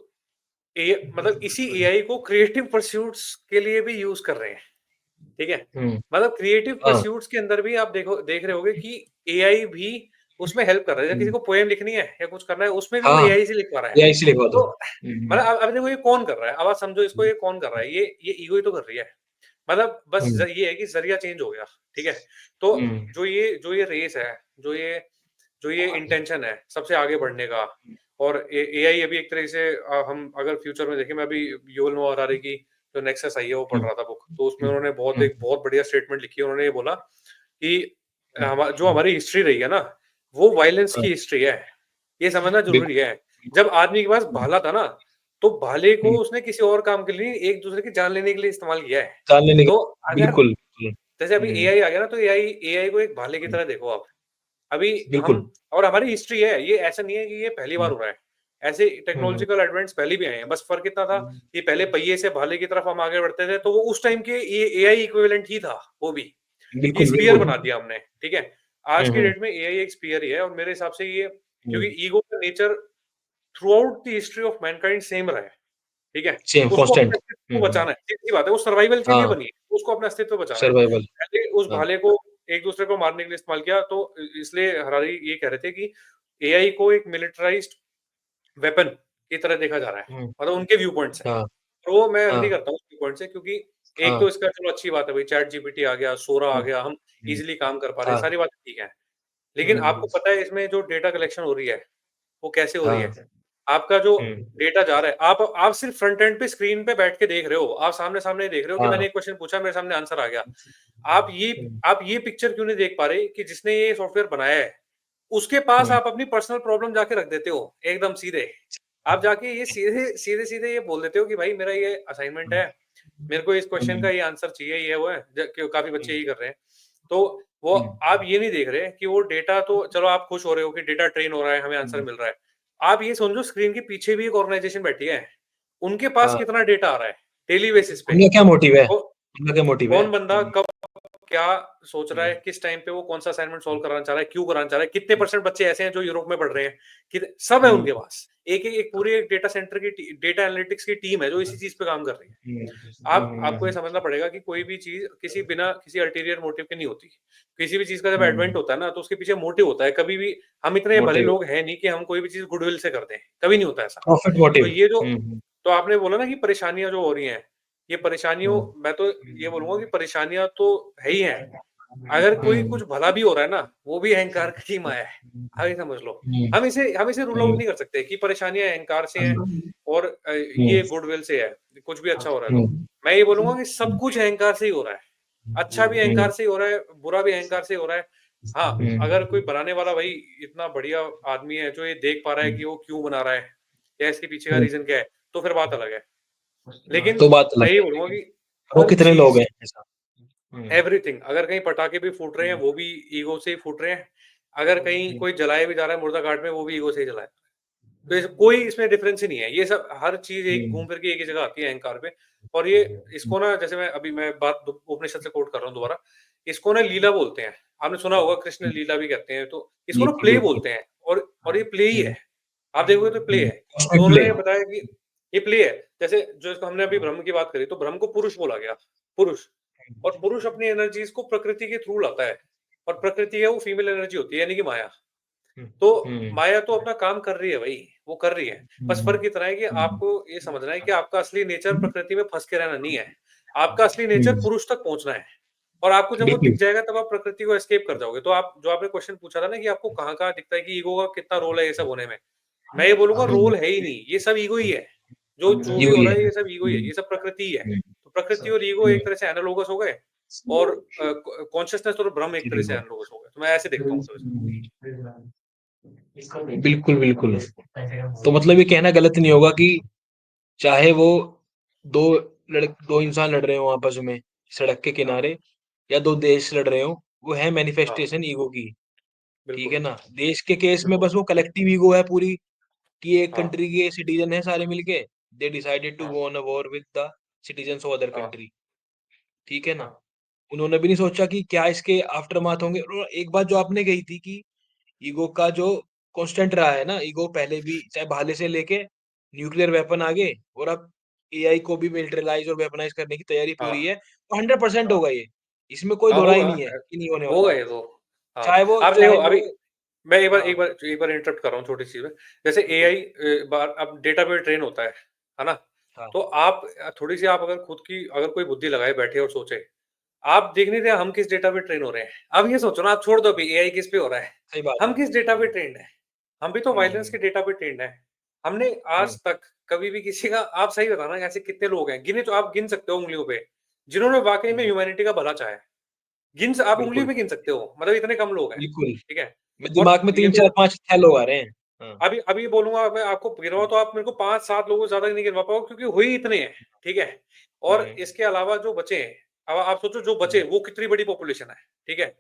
मतलब इसी एआई को क्रिएटिव परस्यूट्स के लिए भी यूज़ कर रहे हैं, ठीक है? हुँ, मतलब क्रिएटिव हाँ, परस्यूट्स के अंदर भी आप देख रहे होंगे कि एआई भी उसमें हेल्प कर रहा है। जैसे किसी हुँ, को पोएम लिखनी है या कुछ करना है, उसमें भी वो हाँ, एआई से लिखवा रहा है। एआई से लिखवा दो। तो हुँ, मतलब हुँ, अब देखो ये कौन कर रहा है? अब आप समझो इसको, ये कौन कर रहा है? ये ईगो ही तो कर रही है। मतलब बस हुँ, ये है कि ज़रिया चेंज हो गया, ठीक है? तो हुँ, जो ये रेस है, जो ये इंटेंशन है सबसे आगे बढ़ने का, और एआई अभी एक तरह से हम अगर फ्यूचर में देखें, मैं अभी युवल नोआ हरारी की जो नेक्सस आई है वो पढ़ हुँ, रहा था बुक, तो उसमें उन्होंने हुँ, एक बहुत बढ़िया स्टेटमेंट लिखी है। उन्होंने ये बोला कि हुँ, जो हमारी हिस्ट्री रही है ना, वो वायलेंस हाँ, की हिस्ट्री है। ये समझना ज़रूरी बिल्कुल, है। जब आदमी के पास हुँ, भाला था ना, तो भाले को हुँ, उसने किसी और काम के लिए नहीं, एक-दूसरे की जान लेने के लिए इस्तेमाल किया है। जान लेने के तो अगर बिल्कुल, बिल्कुल। जैसे अभी हुँ, एआई आ गया ना, तो एआई एआई को एक भाले की हुँ, तरह देखो आप। अभी हम बिल्कुल। और हमारी हिस्ट्री है, ये ऐसा नहीं है कि ये पहली बार हुँ, हो रहा है। ऐसे हुँ, हुँ, टेक्नोलॉजिकल एडवांस पहले भी आए हैं, बस फ़र्क इतना था कि पहले पहिए से भाले की तरफ हम आगे बढ़ते थे, तो वो उस टाइम के ये एआई इक्विवेलेंट ही था, वो भी, कि बिल्कुल, स्फीयर बिल्कुल। बना दिया हमने, ठीक है? आज हुँ, की हुँ, डेट में एआई एक स्फीयर ही है, और मेरे हिसाब से ये, हुँ, क्योंकि ईगो का nature throughout the history of Mankind same रहा है, ठीक है? सेम उसको अपने कांस्टेंट। अस्तित्व हुँ, को हुँ, बचाना है, सीधी-सी बात है, वो सर्वाइवल के लिए हाँ, बनी है, उसको अपना अस्तित्व बचाना है। सर्वाइवल। पहले उस हाँ, भाले को एक-दूसरे को मारने के लिए इस्तेमाल किया, तो इसलिए हरारी ये कह रहे थे कि एआई को एक मिलिटराइज़्ड वेपन की तरह देखा जा रहा है, हुँ, मतलब उनके व्यू पॉइंट से। हाँ, तो मैं एग्री हाँ, करता हूँ उस व्यू पॉइंट से, क्योंकि एक हाँ, तो इसका चलो अच्छी बात है भाई, चैट जीपीटी आ गया, सोरा आ हुँ, गया, हम हुँ, ईज़िली काम कर पा रहे हैं, हाँ, सारी बातें ठीक हैं। लेकिन हुँ, आपको पता है इसमें जो डेटा कलेक्शन हो रही है, वो कैसे हो रही हाँ, है? आपका जो हुँ, डेटा जा रहा है, आप सिर्फ फ्रंट एंड पे स्क्रीन पे बैठ के देख रहे हो, आप सामने-सामने देख रहे हो कि हाँ, मैंने एक क्वेश्चन पूछा, मेरे सामने आंसर आ गया। आप ये हुँ, आप ये पिक्चर क्यों नहीं देख पा रहे कि जिसने ये सॉफ्टवेयर बनाया है, उसके पास हुँ, आप अपनी पर्सनल प्रॉब्लम जाके रख देते हो, एकदम सीधे। आप जाके ये सीधे-सीधे ये बोल देते हो कि भाई मेरा ये असाइनमेंट हुँ, है, मेरे को इस क्वेश्चन का हुँ, ये आंसर चाहिए, ये वो है, काफ़ी बच्चे हुँ, यही कर रहे हैं। तो वो हुँ, आप ये नहीं देख रहे कि वो डेटा, तो चलो आप खुश हो रहे हो कि डेटा ट्रेन हो रहा है, हमें आंसर हुँ, मिल रहा है। आप ये समझो स्क्रीन के पीछे भी एक ऑर्गनाइज़ेशन बैठी है, उनके पास हाँ, कितना डेटा आ रहा है, डेली बेसिस पे। उनका क्या मोटिव है? तो उनका क्या मोटिव है? कौन बंदा हुँ, कब क्या सोच रहा है, हुँ, किस टाइम पे वो कौन-सा असाइनमेंट सॉल्व कराना चाह रहा है, क्यों कराना चाह रहा है, कितने परसेंट बच्चे ऐसे हैं जो यूरोप में पढ़ रहे हैं, सब है हुँ, उनके पास। एक पूरी एक डेटा सेंटर की डेटा एनालिटिक्स की टीम है जो इसी चीज़ पे काम कर रही है। हुँ, आपको ये समझना पड़ेगा कि कोई भी चीज़ किसी बिना किसी अल्टीरियर मोटिव के नहीं होती। किसी भी चीज़ का जब एडवेंट हुँ, होता है ना, तो उसके पीछे मोटिव होता है। कभी भी हम इतने भले मोटिव लोग हैं नहीं कि हम कोई भी चीज़ गुडविल से कर दें, कभी नहीं होता ऐसा। प्रॉफिट तो मोटिव। ये जो हुँ, हुँ, तो आपने बोला ना कि परेशानियाँ जो हो रही हैं, ये परेशानियों हुँ, मैं तो ये बोलूँगा कि परेशानियाँ तो है ही हैं। अगर कोई हुँ, कुछ भला भी हो रहा है ना, वो भी अहंकार की माया है। हाँ, ये समझ लो। हुँ, हम इसे रूल आउट हुँ, नहीं कर सकते कि परेशानियाँ अहंकार से हैं हुँ, और ये गुडविल से है, कुछ भी अच्छा हो रहा है हुँ, तो। मैं ये बोलूँगा कि सब कुछ अहंकार से ही हो रहा है। अच्छा भी हुँ, अहंकार से ही हो रहा है, बुरा भी अहंकार से ही हो रहा है। हाँ, अगर कोई बनाने वाला भाई इतना बढ़िया आदमी है, जो ये देख पा रहा है कि वो क्यों बना रहा है या इसके पीछे का हुँ, रीज़न क्या है, तो फिर बात अलग है। लेकिन तो बात मैं अलग यही है बोलूँगा लेकिन कि वो हर कितने लोग चीज़, हैं ऐसा? हुँ, एवरीथिंग, अगर कहीं पटाखे भी फूट रहे हैं, हुँ, वो भी ईगो से ही फूट रहे हैं। अगर कहीं हुँ, कोई जलाया भी जा रहा है मुर्दा घाट में, वो भी ईगो से ही जलाया। तो इस कोई इसमें डिफरेंस ही नहीं है। ये सब हर चीज़ एक हुँ, घूम फिर के एक ही जगह आती है अहंकार पे। और ये इसको ना, जैसे मैं बात उपनिषद से कोट कर रहा हूँ दोबारा, इसको ना लीला बोलते हैं। आपने सुना होगा कृष्ण हुँ, लीला भी कहते हैं, तो इसको ना बिल्कुल, प्ले बिल्कुल। बोलते हैं। और ये प्ले ही हुँ, है। आप देखोगे तो प्ले हुँ, है। तो कॉस्मिक प्ले। उन्होंने बताया कि ये प्ले है। जैसे जो इसको हमने अभी हुँ, ब्रह्म की बात करी, तो ब्रह्म को पुरुष बोला गया, पुरुष। और पुरुष अपनी एनर्जीज़ को प्रकृति के थ्रू लाता है। और प्रकृति है वो फीमेल एनर्जी होती है, यानी कि माया। हुँ, तो हुँ, माया तो अपना काम कर रही है भई, वो कर रही है। बस हुँ, फ़र्क इतना है कि हुँ, आपको ये समझना है कि आपका असली नेचर हुँ, प्रकृति में फँस के रहना नहीं है। आपका असली नेचर हुँ, पुरुष तक पहुँचना है। और आपको जब वो बिल्कुल। दिख जाएगा, तब आप प्रकृति को एस्केप कर जाओगे। तो आप जो आपने क्वेश्चन पूछा था ना कि आपको कहाँ-कहाँ दिखता है कि ईगो का कितना रोल है ये सब होने में। मैं ये बोलूँगा हुँ, रोल है ही नहीं, ये सब ईगो ही है। जो ये भी हो वही रहा है। है ये सब ईगो ही है, हुँ, ये सब प्रकृति ही है। हुँ, तो प्रकृति और ईगो हुँ, एक तरह से एनालोगस हो गए। और कॉन्शसनेस और ब्रह्म एक तरह से एनालोगस हो गए। तो मैं ऐसे देखता हूँ मतलब इसको। बिल्कुल, बिल्कुल। तो मतलब ये कहना गलत नहीं होगा कि चाहे वो 2 2 इंसान लड़ रहे हों आपस में, सड़क के हाँ, किनारे या 2 देश लड़ रहे हों, वो है हाँ, मैनिफेस्टेशन ईगो की, ठीक बिल्कुल, है ना? देश के केस में बिल्कुल। बस वो कलेक्टिव ईगो है पूरी कि एक हाँ, कंट्री के सिटीज़न हैं सारे मिलके, दे डिसाइडेड टू हाँ, go on a war with the citizens of other हाँ, कंट्री, ठीक है ना? हाँ, उन्होंने भी नहीं सोचा कि क्या इसके आफ्टरमाथ होंगे और एक बात जो आपने कही थी कि ईगो का जो कांस्टेंट रहा है ना, ईगो पहले भी चाहे भाले से लेके न्यूक्लियर वेपन आ गए और अब एआई को भी मिलिटरीलाइज़ और वेपनाइज़ करने की तैयारी पूरी हाँ, है, तो 100% हाँ। होगा ये। इसमें कोई हाँ, दो राय होगा नहीं है कि नहीं होने होगा वाला। ये तो। हाँ, चाहे वो आप देखो चाहे वो अभी मैं हाँ, एक बार इंटरप्ट कर रहा हूँ छोटी-सी चीज़ में। जैसे बिल्कुल। एआई बार अब डेटा पे ट्रेन होता है ना? हाँ, तो आप थोड़ी-सी आप अगर खुद की अगर कोई बुद्धि लगाए बैठे और सोचे, आप देख नहीं रहे हम किस डेटा पे ट्रेन हो रहे हैं। अब ये सोचो ना, आप छोड़ दो अभी एआई किस पे हो रहा है। सही बात हम है। किस डेटा पे ट्रेन्ड हैं? हम भी तो हुँ, वायलेंस हुँ, के डेटा पे ट्रेन्ड हैं। हमने हुँ, आज तक कभी भी किसी का, आप सही बताना, ऐसे कितने लोग हैं, गिने तो आप गिन सकते हो उँगलियों पे, जिन्होंने वाक़ई में हुँ, ह्यूमैनिटी का भला चाहा है। आप उँगलियों बिल्कुल, पे गिन सकते हो, मतलब इतने कम लोग हैं, बिल्कुल। ठीक है? मेरे और दिमाग में ये 3, तो 4, 5 6 लोग आ रहे हैं। हाँ। अभी अभी बोलूँगा मैं आपको गिनवाओ तो आप मेरे को 5-7 लोगों से ज़्यादा नहीं गिनवा पाओगे, क्योंकि हो ही इतने हैं, ठीक है? और हुँ, इसके अलावा जो बचे हैं, अब आप सोचो जो बचे हुँ, वो कितनी बड़ी पॉपुलेशन है, ठीक है?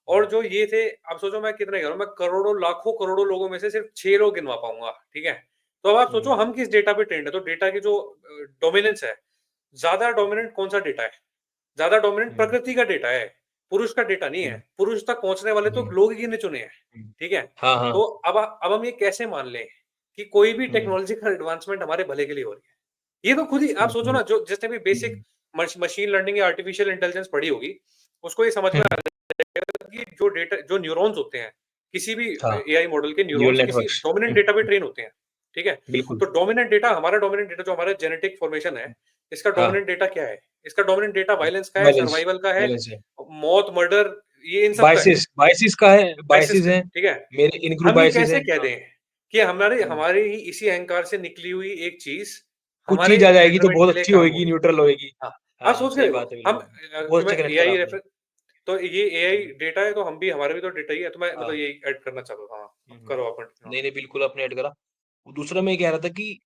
और हुँ, जो ये थे, अब सोचो मैं कितने कह रहा हूँ, मैं करोड़ों, लाखों करोड़ों लोगों में से सिर्फ 6 लोग गिनवा पाऊँगा, ठीक है? तो अब आप सोचो हुँ, हम किस डेटा पे ट्रेंड है, तो डेटा की जो डोमिनेंस है, ज़्यादा डोमिनेंट कौन-सा डेटा है? ज़्यादा डोमिनेंट हुँ, प्रकृति का डेटा है, पुरुष का डेटा नहीं है। हुँ, पुरुष तक पहुँचने वाले तो हुँ, लोग ही गिने-चुने हैं, हुँ। ठीक है? हाँ, हाँ। तो अब हम ये कैसे मान लें कि कोई भी हुँ, टेक्नोलॉजिकल एडवांसमेंट हमारे भले के लिए हो रही है? ये तो खुद ही आप हुँ, सोचो हुँ, ना, जो जिसने भी बेसिक हुँ, मशीन लर्निंग या आर्टिफिशियल इंटेलिजेंस पढ़ी होगी, उसको ये समझ में आ हुँ। जाएगा कि जो न्यूरॉन्स होते हैं, किसी भी हाँ, एआई मॉडल के न्यूरल न्यूरॉन्स किसी नेटवर्क्स। डोमिनेंट हुँ, डेटा पे ट्रेन होते हैं, ठीक है? बिल्कुल। तो हमारा डोमिनेंट डेटा, जो हमारा जेनेटिक फॉर्मेशन है, इसका हाँ, डोमिनेंट डेटा क्या है? इसका डोमिनेंट डेटा वायलेंस का है, बैलेंस सर्वाइवल का है, बैलेंस है। मौत, मर्डर, ये इन सब का है, बायसेस का है, बायसेस बायसेस का, हैं, ठीक है? मेरे इन ग्रुप हम ये बायसेस कैसे हैं। कह हाँ, दें कि हमारे हुँ। हमारे ही इसी अहंकार से निकली हुई एक चीज़ कुछ हमारे चीज़ आ जाएगी तो बेटरमेंट के बहुत लिए अच्छी काम होएगी, होगी। न्यूट्रल होएगी। हाँ, आप हाँ, सोच के सही देखो, बात है हम बिल्कुल। बहुत जो मैं अच्छा कनेक्ट करा एआई आपने। रेफर तो ये एआई डेटा है, तो हम भी, हमारा भी तो डेटा ही है, तो मैं मतलब हाँ। यही ऐड करना चाहता था। हाँ, हुँ, अब हुँ। करो आप कंटिन्यू। हाँ, नहीं, नहीं, बिल्कुल आपने ऐड करा। दूसरा मैं ये कह रहा था कि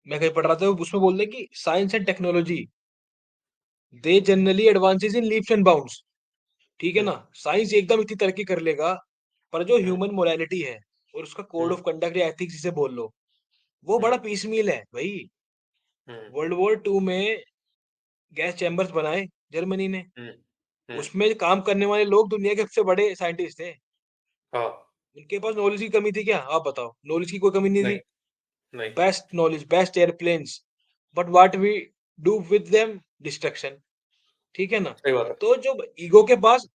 मैं कहीं पढ़ रहा था उसमें बोल रहे हैं कि science and technology they generally advances in leaps and bounds, ठीक है हुँ, ना? साइंस एकदम इतनी तरक्की कर लेगा, पर जो हुँ, ह्यूमन मोरालिटी है और उसका कोड हुँ, ऑफ कंडक्ट या एथिक्स जिसे बोल लो, वो हुँ, बड़ा पीसमील है भई। हुँ, वर्ल्ड वॉर 2 में गैस चैम्बर्स बनाए जर्मनी ने, हुँ, हुँ, उसमें काम करने वाले लोग दुनिया के सबसे बड़े साइंटिस्ट थे। हाँ, उनके पास नॉलेज की कमी थी क्या? आप बताओ। नॉलेज की कोई कमी नहीं नहीं, थी। नहीं, best knowledge, best airplanes, but what we do with them destruction, ठीक है ना? सही बात है। तो जो ईगो के पास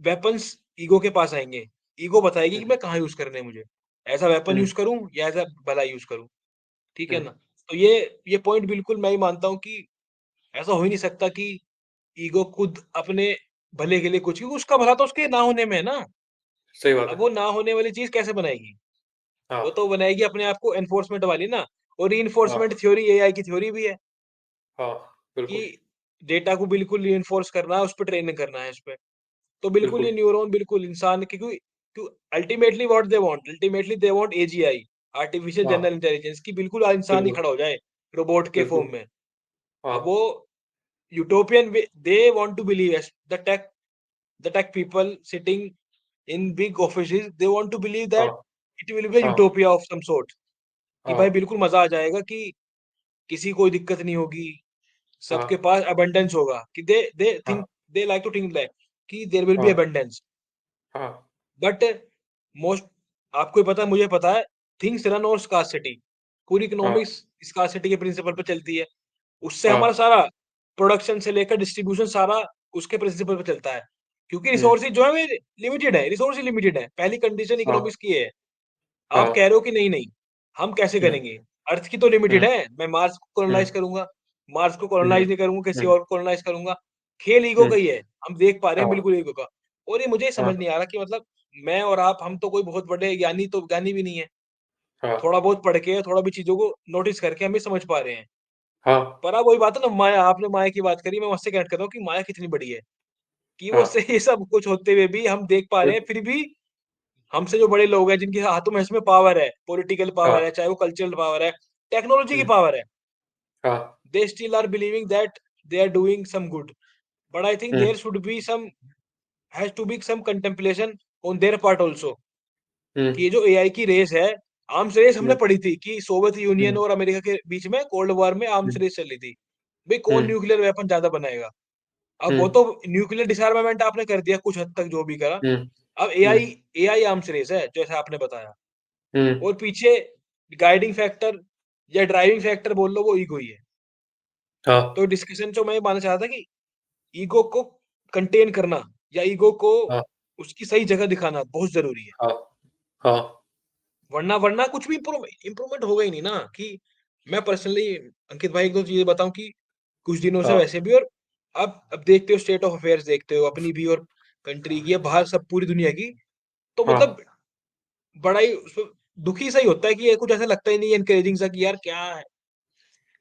वेपन्स ईगो के पास आएँगे। ईगो बताएगी हुँ, कि मैं कहाँ यूज़ करने हैं मुझे। As a weapon hmm, use करूँ या एज़ अ भला यूज़ करूँ, ठीक हुँ, है ना? तो ये पॉइंट बिल्कुल मैं भी मानता हूँ कि ऐसा हो ही नहीं सकता कि ईगो खुद अपने भले के लिए कुछ, क्योंकि उसका भला तो उसके ना होने में है ना। सही बात अब है। वो ना होने वाली चीज़ कैसे बनाएगी? हाँ, वो तो बनाएगी अपने आप को एनफोर्समेंट वाली ना। और हाँ, रीइंफोर्समेंट थ्योरी एआई की थ्योरी भी है हाँ, कि बिल्कुल, डेटा को बिल्कुल रीइंफोर्स करना है, उसपे ट्रेनिंग करना है उसपे। तो बिल्कुल ये बिल्कुल। न्यूरॉन बिल्कुल इंसान के, क्योंकि ultimately they want AGI, artificial हाँ, जनरल इंटेलिजेंस, कि बिल्कुल इंसान ही बिल्कुल, खड़ा हो जाए रोबोट के बिल्कुल, फॉर्म में। हाँ, अब वो utopian way. They want to believe, as the tech people sitting in big offices, they want to believe that हाँ, it will be a हाँ, utopia of some sort, कि भाई हाँ, बिल्कुल मजा आ जाएगा, कि किसी को कोई दिक्कत नहीं होगी, सबके हाँ, पास अबंडेंस होगा, कि दे हाँ, think, they like to think like कि देयर विल बी हाँ, अबंडेंस. हाँ, बट मोस्ट, आपको ही पता है, मुझे पता है, थिंग्स रन ऑन स्कार्सिटी. पूरी हाँ, इकोनॉमिक्स स्कार्सिटी के प्रिंसिपल पे चलती है. उससे हाँ, हमारा सारा प्रोडक्शन से लेकर डिस्ट्रीब्यूशन सारा उसके प्रिंसिपल पे चलता है. क्योंकि हुँ, रिसोर्सेज जो है वे लिमिटेड है, रिसोर्स लिमिटेड है. पहली कंडीशन हाँ, इकोनॉमिक्स की है. हाँ, आप कह रहे हो कि नहीं नहीं, हम कैसे हुँ, करेंगे? अर्थ की तो लिमिटेड हुँ, है. मैं मार्स को हुँ, कॉलोनाइज करूंगा, मार्स को हुँ, कॉलोनाइज नहीं करूंगा, किसी हुँ, और को कॉलोनाइज करूंगा. खेल ईगो हुँ, का ही है. हम देख पा रहे हैं हाँ, बिल्कुल ईगो का. और ये मुझे हाँ, समझ नहीं आ रहा कि मतलब मैं और आप, हम तो कोई बहुत बड़े ज्ञानी तो ज्ञानी भी नहीं है. हाँ, थोड़ा बहुत पढ़ के, थोड़ा भी चीजों को नोटिस करके हम ये समझ पा रहे हैं. हाँ, पर अब वही बात है ना, माया, आपने माया की बात करी, मैं उससे कनेक्ट कर रहा हूँ कि माया कितनी बड़ी है, कि वो हाँ, से ये सब कुछ होते हुए भी हम देख पा रहे हैं. बिल्कुल, फिर भी हमसे जो बड़े लोग हैं, जिनके हाथों में इसमें पावर है, पॉलिटिकल पावर हाँ, है, चाहे वो कल्चरल पावर है, टेक्नोलॉजी की हुँ, पावर है, हाँ, they still are believing that they are doing some good. But I think hmm, there should be some, has to be some contemplation on their part also, हुँ, कि ये जो AI की race है, arms race हमने हुँ, पढ़ी थी कि Soviet union हुँ, और अमेरिका के बीच में कोल्ड वॉर में हुँ, आर्म्स रेस चली थी. भाई कौन हुँ, न्यूक्लियर वेपन ज्यादा बनाएगा? अब हुँ, वो तो न्यूक्लियर डिसआर्मामेंट आपने कर दिया कुछ हद तक, जो भी करा. हुँ, अब हुँ, एआई, एआई आर्म्स रेस है जैसा आपने बताया. हुँ, और पीछे गाइडिंग फैक्टर या ड्राइविंग फैक्टर बोल लो, वो ईगो ही है. हाँ, तो डिस्कशन जो मैं मानना चाहता था कि ईगो को कंटेन करना, या ईगो को हाँ, उसकी सही जगह दिखाना बहुत ज़रूरी है. हाँ, हाँ, वरना वरना कुछ भी इम्प्रूवमेंट होगा ही नहीं ना. कि मैं पर्सनली, अंकित भाई, 1-2 चीज़ें बताऊँ कि कुछ दिनों से हाँ, वैसे भी, और अब देखते हो स्टेट ऑफ अफेयर्स, देखते हो अपनी भी और कंट्री की या बाहर सब पूरी दुनिया की, तो हाँ, मतलब बड़ा ही उसमें दुखी सा ही होता है कि ये कुछ ऐसा लगता ही नहीं है एनकरेजिंग सा, कि यार क्या है,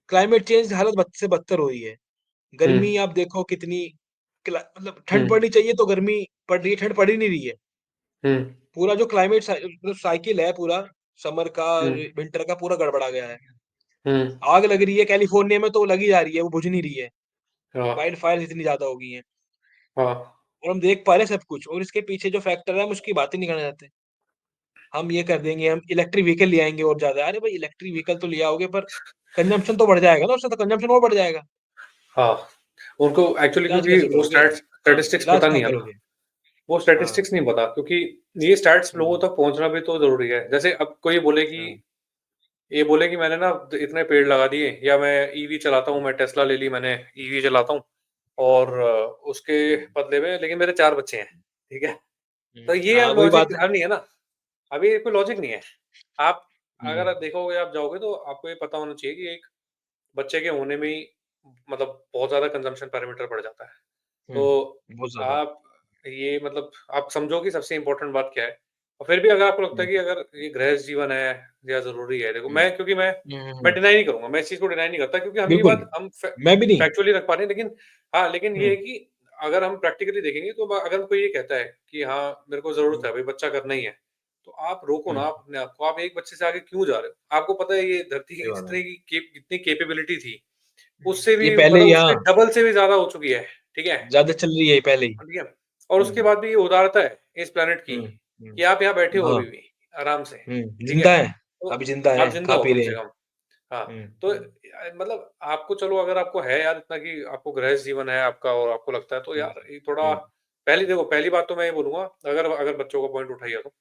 क्लाइमेट चेंज हालत बद से बदतर हो रही है. हुँ, गर्मी आप देखो कितनी, मतलब हुँ, ठंड पड़नी चाहिए तो गर्मी पड़ रही है, ठंड पड़ ही नहीं रही है. हुँ, पूरा जो क्लाइमेट मतलब साइकिल है पूरा, समर का हुँ, और विंटर का, पूरा गड़बड़ा गया है. हुँ, आग लग रही है कैलिफोर्निया में, तो लगी जा रही है, वो बुझ नहीं रही है. हाँ, वाइल्ड फायर इतनी ज्यादा हो गई है. हाँ, और हम देख पा रहे हैं सब कुछ, और इसके पीछे जो फैक्टर है, हम उसकी बात ही नहीं करना चाहते. हम ये कर देंगे, हम इलेक्ट्रिक व्हीकल ले आएंगे और ज्यादा. अरे भाई, इलेक्ट्रिक व्हीकल तो ले आओगे, पर कंजम्पशन तो बढ़ जाएगा ना, उससे तो कंजम्पशन और बढ़ जाएगा. हाँ। उनको एक्चुअली इलाज क्योंकि कैसे वो करोगे? हाँ, स्टैटिस्टिक्स इलाज पता कहाँ नहीं है ना, करोगे? वो हाँ. स्टैटिस्टिक्स नहीं पता क्योंकि ये स्टैट्स लोगों हम्म, तक पहुँचना भी तो ज़रूरी है। जैसे अब कोई बोले कि हाँ. ये बोले कि मैंने ना इतने पेड़ लगा दिए या मैं ईवी चलाता हूँ, मैं टेस्ला ले ली मैंने, ईवी चलाता हूँ और उसके बदले में लेकिन मेरे 4 बच्चे हैं, ठीक है? तो ये हाँ, वही लॉजिक बात है. नहीं है ना, अभी ये कोई लॉजिक नहीं है। आप अगर हम्म, आप देखोगे, आप जाओगे तो आपको ये पता होना चाहिए कि एक बच्चे के होने में ही मतलब बहुत ज़्यादा कंज़म्पशन पैरामीटर बढ़ जाता है। तो बहुत ज्यादा. आप ये मतलब आप समझो कि सबसे इम्पोर्टेंट बात क्या है? और फिर भी अगर आपको लगता है हम्म, कि अगर ये गृहस्थ जीवन है या ज़रूरी है, देखो हम्म, मैं हम्म. डिनाई नहीं करूँगा, मैं इस चीज़ को डिनाई नहीं करता क्योंकि हम ये बिल्कुल, बात हम मैं भी नहीं. फैक्चुअली रख पा रहे हैं लेकिन हाँ, लेकिन ये है हम्म, कि अगर हम प्रैक्टिकली देखेंगे तो अगर कोई ये कहता है कि हाँ, मेरे को ज़रूरत है, हम्म, भई बच्चा करना ही है, तो आप रोको ना हम्म. आप अपने आप को, आप एक बच्चे से आगे क्यों जा रहे हो? आपको पता है ये धरती सही की बात है. जितनी कैपेबिलिटी थी, उससे ये भी पहले ही, मतलब हाँ, उससे डबल से भी ज़्यादा हो चुकी है, ठीक है? ज्यादा चल रही है ये पहले ही. ठीक है? और उसके हम्म, बाद भी ये उदारता है इस प्लेनेट की, हम्म, कि आप यहाँ बैठे हो हाँ. अभी भी, आराम से, ठीक है? जिंदा है. तो अभी जिंदा आप है, ज़िंदा खा हो पी कम रहे से हैं. कम। हाँ, हम्म, तो मतलब आपको चलो अगर आपको है यार इतना कि आपको गृहस्थ जीवन है आपका और आपको लगता है तो हम्म, यार ये थोड़ा हम्म, पहली बात तो मैं ये बोलूँगा अगर अगर बच्चों का पॉइंट उठाइए तो,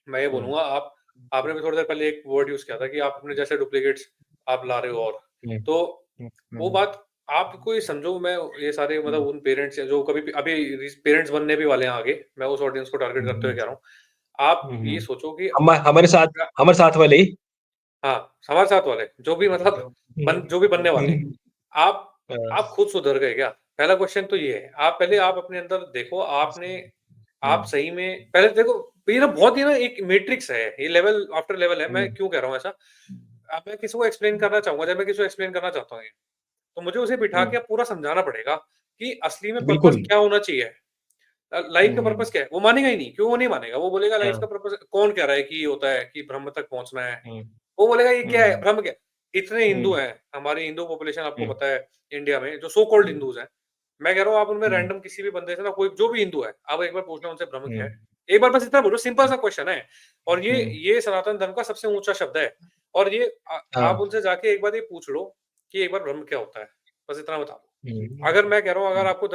मैं ये हम्म, बोलूँगा आप आपने भी थोड़ी देर पहले एक वर्ड यूज़ किया था कि आप अपने जैसे डुप्लीकेट्स आप ला रहे हो और, हम्म, तो हम्म, वो बात आपको ये समझो मैं ये सारे मतलब उन पेरेंट्स हैं जो कभी अभी पेरेंट्स बनने भी वाले हैं आगे, मैं उस ऑडियंस को टारगेट करते हुए हम्म, कह रहा हूँ। आप हम्म. ये सोचो कि हमारे साथ वाले ही. हाँ, हमारे साथ वाले, जो भी मतलब जो भी बनने वाले हैं, आप हाँ, खुद सुधर गए क्या? पहला क्वेश्चन तो ये है। आप अपने अंदर देखो, आप हम्म, सही में पहले देखो, ये ना बहुत ही ना एक मैट्रिक्स है, ये लेवल आफ्टर लेवल है। मैं हम्म, क्यों कह रहा हूँ ऐसा? अब मैं किसी को एक्सप्लेन करना चाहूँगा, जब मैं किसी को एक्सप्लेन करना चाहता हूँ ये, तो मुझे उसे बिठा के हम्म, अब पूरा समझाना पड़ेगा कि असली में पर्पज़ बिल्कुल. क्या होना चाहिए? लाइफ़ का हम्म, पर्पज़ क्या है? वो मानेगा ही नहीं, क्यों वो नहीं मानेगा? वो बोलेगा लाइफ़ का हाँ, पर्पज़ कौन कह रहा है कि ये होता है कि ब्रह्म तक पहुँचना है? हम्म, वो बोलेगा ये क्या है? हम्म, ब्रह्म क्या है? इतने हिंदू हैं, हमारी हिंदू पॉपुलेशन आपको पता है इंडिया में, जो सो कॉल्ड हिंदूज़ हैं। मैं कह रहा हूँ आप उनमें रैंडम किसी भी बंदे से ना, कोई जो भी हिंदू है, आप एक बार पूछना उनसे ब्रह्म क्या है? एक बार बस इतना बोलो, सिंपल सा क्वेश्चन है। और ये सनातन धर्म का सबसे ऊँचा शब्द है। और ये आप उनसे जाके एक बार ये पूछ लो कि एक बार ब्रह्म क्या होता है? बस इतना बता दो। अगर मैं कह रहा हूँ, अगर आपको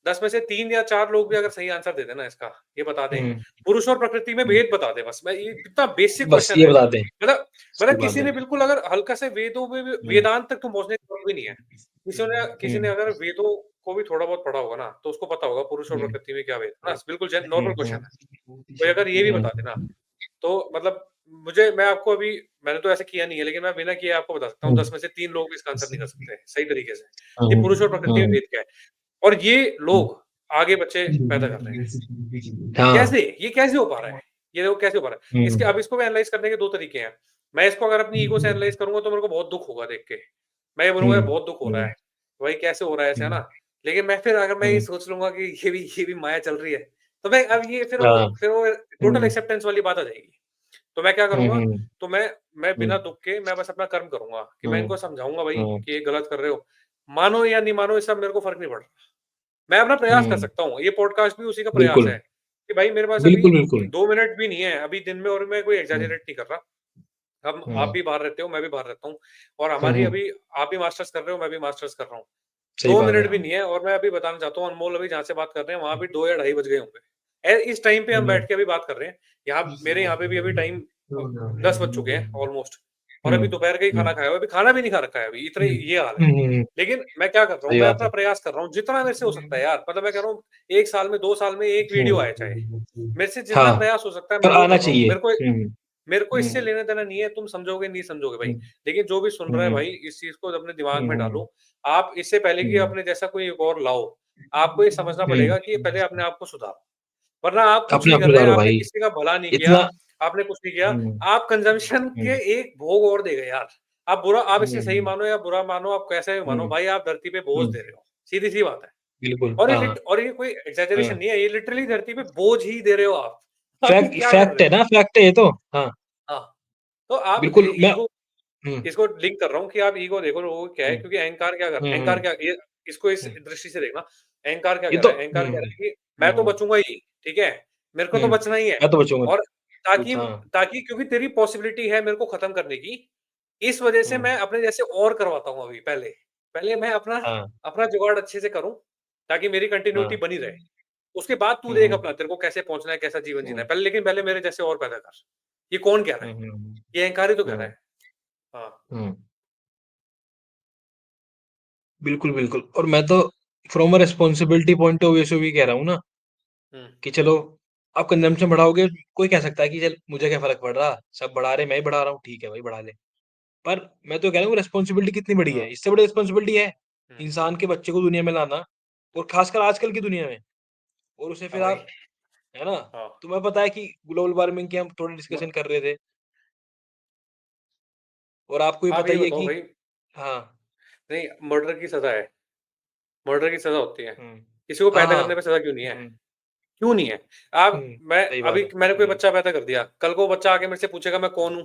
10 में से 3 या 4 लोग भी अगर सही आंसर दे दें ना इसका, ये बता दें, पुरुष और प्रकृति में भेद बता दें बस। मैं ये इतना बेसिक बस क्वेश्चन ये है। बता दें, मतलब सही बात किसी है। ने बिल्कुल अगर हल्का से वेदों में भी वेदांत तक तो पहुँचने की जरूरत भी नहीं है। किसी ने अगर वेदों को भी थोड़ा बहुत पढ़ा होगा ना, तो उसको पता होगा पुरुष और प्रकृति में क्या भेद है ना, बिल्कुल नॉर्मल क्वेश्चन है। कोई अगर ये भी बता देना, तो मतलब मैं आपको अभी, मैंने तो ऐसे किया नहीं है, लेकिन मैं बिना किए आपको बता सकता हूँ, 10 में से 3 लोग भी इसका आंसर नहीं कर सकते सही तरीके से, कि पुरुष और प्रकृति में भेद क्या है। और ये लोग आगे बच्चे पैदा कर रहे हैं। हाँ। कैसे? ये कैसे हो पा रहा है? ये देखो कैसे हो पा रहा है? अब इसको भी एनालाइज़ करने के 2 तरीके हैं। मैं इसको अगर अपनी ईगो से एनालाइज़ करूँगा, तो मेरे को बहुत दुःख होगा देख के। मैं ये बोलूँगा यार बहुत दुःख हो रहा है। भाई कैसे हो रहा है ऐसे, है ना? लेकिन मैं फिर अगर मैं ये सोच लूँगा कि ये भी माया चल रही है, तो मैं अब ये हाँ। फिर वो टोटल एक्सेप्टेंस वाली बात आ जाएगी। तो मैं क्या करूँगा? तो मैं बिना दुःख के मैं बस अपना कर्म करूँगा, कि मैं इनको समझाऊँगा भाई कि ये गलत कर रहे हो। मानो या नहीं मानो, इससे अब मेरे को फ़र्क नहीं पड़ रहा। मैं अपना प्रयास कर सकता हूँ। ये पॉडकास्ट भी उसी का प्रयास बिल्कुल, है, कि भाई मेरे पास अभी बिल्कुल, बिल्कुल। 2 मिनट भी नहीं है अभी दिन में, और मैं कोई हुँ, एक्ज़ैजरेट नहीं कर रहा। आप हुँ, भी बाहर रहते हो, मैं भी बाहर रहता हूँ, और हुँ, हमारी हुँ, अभी, आप भी मास्टर्स कर रहे हो, मैं भी मास्टर्स कर रहा हूँ। सही 2 बात है। मिनट भी नहीं है, और मैं अभी बताना चाहता हूँ, अनमोल अभी जहाँ से बात कर रहे हैं, वहाँ भी 2 या ढाई बज गए होंगे। इस टाइम पे हम हुँ, बैठ के अभी बात कर रहे हैं। मेरे यहाँ पे भी अभी टाइम 10 बज चुके हैं ऑलमोस्ट, और हुँ, अभी दोपहर का ही हुँ, खाना खाया हुआ है, अभी खाना भी नहीं खा रखा है अभी, इतने ये हाल है। हुँ, हुँ, लेकिन मैं क्या कर रहा हूँ, सही मैं बात अपना है। प्रयास कर रहा हूँ, जितना मेरे से हो सकता है यार। मतलब मैं कह रहा हूँ, 1 साल में, 2 साल में 1 वीडियो आए चाहे, मेरे से जितना हाँ, प्रयास हो सकता है पर मैं वो आना कर रहा हूँ। चाहिए। मेरे को हुँ, इससे लेना-देना नहीं है, तुम समझोगे नहीं समझोगे भाई। हुँ, लेकिन जो भी सुन रहा है हुँ, भाई, इस चीज़ को अपने दिमाग में हुँ, डालो। आप इससे पहले कि हुँ, अपने जैसा कोई एक और लाओ, आपको ये समझना हुँ, पड़ेगा कि पहले अपने आप को सुधारो। वरना आप कुछ अपने नहीं आप कर रहे, सुधारो आपने भाई, किसी का भला नहीं किया, इतना आपने कुछ नहीं किया, हुँ, आप कंज़म्पशन हुँ, के एक भोग और दे गए यार। आप इसे सही हुँ, मानो या बुरा मानो, आप कैसे भी मानो, हुँ, भाई आप धरती पे बोझ हुँ, दे रहे हो। सीधी-सी बात है। बिल्कुल, और हाँ, ये कोई एक्ज़ैजरेशन हाँ। नहीं है, ये लिटरली धरती पे बोझ ही दे रहे हो आप। आप ये क्या कर फैक्ट रहे है हो? ना, फैक्ट है ये तो। हाँ, हाँ, तो आप बिल्कुल मैं ईगो, हुँ, इसको लिंक कर रहा हूँ कि आप ईगो देखो, लोगों को क्या है, हुँ, क्योंकि हुँ, अहंकार हुँ, क्या ये, इसको इस हुँ, दृष्टि से देखना। अहंकार क्या ये कह तो रहा है? अहंकार कह रहा है कि मैं तो हुँ, बचूँगा ही, ठीक है? मेरे को तो हुँ, बचना ही है। मैं तो बचूँगा। और ताकि हाँ, ताकि क्योंकि तेरी पॉसिबिलिटी है मेरे को खत्म करने की, इस वजह से हुँ, मैं अपने जैसे और करवाता हूँ अभी पहले। पहले मैं अपना हाँ, अपना जुगाड़ अच्छे से करूँ, ताकि मेरी कंटिन्यूटी हाँ, बनी रहे। उसके बाद तू हुँ, देख हुँ, अपना, तेरे को कैसे पहुँचना है, कैसा जीवन जीना हुँ, है। पहले मेरे जैसे और पैदा कर। ये कौन कह रहा हुँ, है? हुँ, ये अहंकार ही तो कह रहा हुँ, है। हाँ। हुँ। बिल्कुल, बिल्कुल और मैं तो from a responsibility point of view से भी कह रहा हूँ ना हुँ। कि चलो आप कंजम्पशन बढ़ाओगे, कोई कह सकता है कि चल मुझे क्या फ़र्क पड़ रहा, सब बढ़ा रहे, मैं ही बढ़ा रहा हूँ, ठीक है भाई बढ़ा ले। पर मैं तो कह रहा हूँ रिस्पांसिबिलिटी कितनी बड़ी है, हाँ। इससे बड़ी रिस्पांसिबिलिटी है हुँ। इंसान के बच्चे को दुनिया में लाना और खासकर आजकल की दुनिया में और उसे हाँ फिर भाई। आप है ना? हाँ। तुम्हें पता है कि ग्लोबल वार्मिंग की हम थोड़ी म डिस्कशन कर रहे थे और आपको भी आप पता ये ही है बताओ कि भाई, हाँ, नहीं, मर्डर की सज़ा है, मर्डर की सज़ा होती है। हुँ। किसी को हाँ, पैदा करने हाँ। पे सज़ा क्यों नहीं है? हुँ, क्यों नहीं है? हुँ, मैं सही बात अभी है। मैंने कोई हुँ, बच्चा पैदा कर दिया, कल को वो बच्चा आके मेरे से पूछेगा मैं कौन हूँ?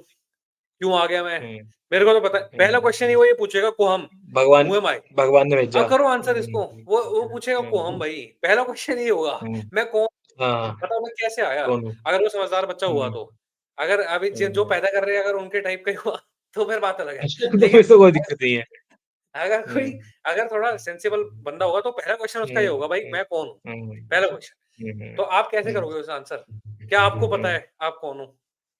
क्यों आ गया मैं? हुँ, मेरे को तो पता है, पहला हुँ। क्वेश्चन ही वो ये पूछेगा कोहम, भगवान हू एम आई? भगवान ने भेजा। अब करो हुँ, आंसर इसको। वो पूछेगा कोहम हुँ, भाई, पहला क्वेश्चन ये होगा, हुँ। मैं कौन? हाँ, हाँ, बताओ मैं कैसे आया? कौन हूँ? अगर वो समझदार बच्चा हुआ हुँ, तो। अगर अभी जो हुँ। पैदा कर रहे हैं अगर उनके टाइप का ही हुआ, तो फिर बात अलग है। तो लेकिन फिर तो कोई दिक्कत नहीं है। अगर कोई हुँ, अगर थोड़ा सेंसिबल बंदा होगा, तो पहला क्वेश्चन उसका ये हुँ, होगा, भाई हुँ, मैं कौन हूँ? हुँ, पहला क्वेश्चन। हुँ, तो आप कैसे हुँ, करोगे उसका आंसर? क्या आपको पता हुँ, है आप कौन हो?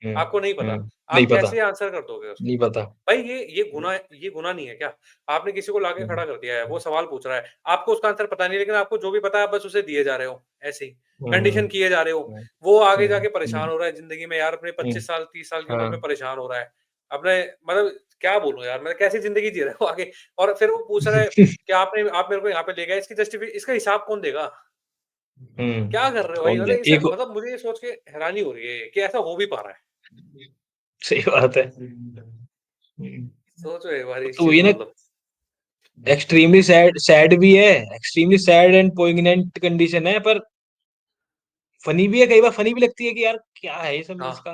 हुँ, आपको नहीं पता। हुँ। नहीं आप पता, कैसे आंसर कर दोगे उसको? नहीं पता। भाई ये गुनाह नहीं है क्या? आपने किसी को लाके हुँ, खड़ा कर दिया है, वो सवाल पूछ रहा है, आपको उसका आंसर पता नहीं, लेकिन आपको जो भी पता है आप बस उसे दिए जा रहे हो, ऐसे ही। हुँ, कंडीशन किए जा रहे हो। हुँ, वो आगे हुँ, जाके परेशान हुँ, हो रहा है ज़िंदगी में यार, अपने हुँ, 25 साल, 30 साल की उम्र हाँ। में परेशान हो रहा है। अपने मतलब क्या बोलूँ यार, मैं कैसी ज़िंदगी जी रहा हूँ आगे, और फिर वो पूछ रहा है कि आप मेरे को यहाँ पे ले गए, इसका हिसाब कौन देगा? हुँ, क्या कर रहे हो भाई? कौन दे एक मुझे ये सोच के हैरानी हो रही है कि ऐसा हो भी पा रहा है। सही बात है। हुँ, सोचो एक बार इस तो चीज़ वही को, ना मतलब। एक्सट्रीमली सैड सैड भी है, एक्सट्रीमली सैड एंड पोइग्नेंट कंडीशन है पर फनी भी है, कई बार फनी भी लगती है कि यार क्या है ये सब हाँ, इसका,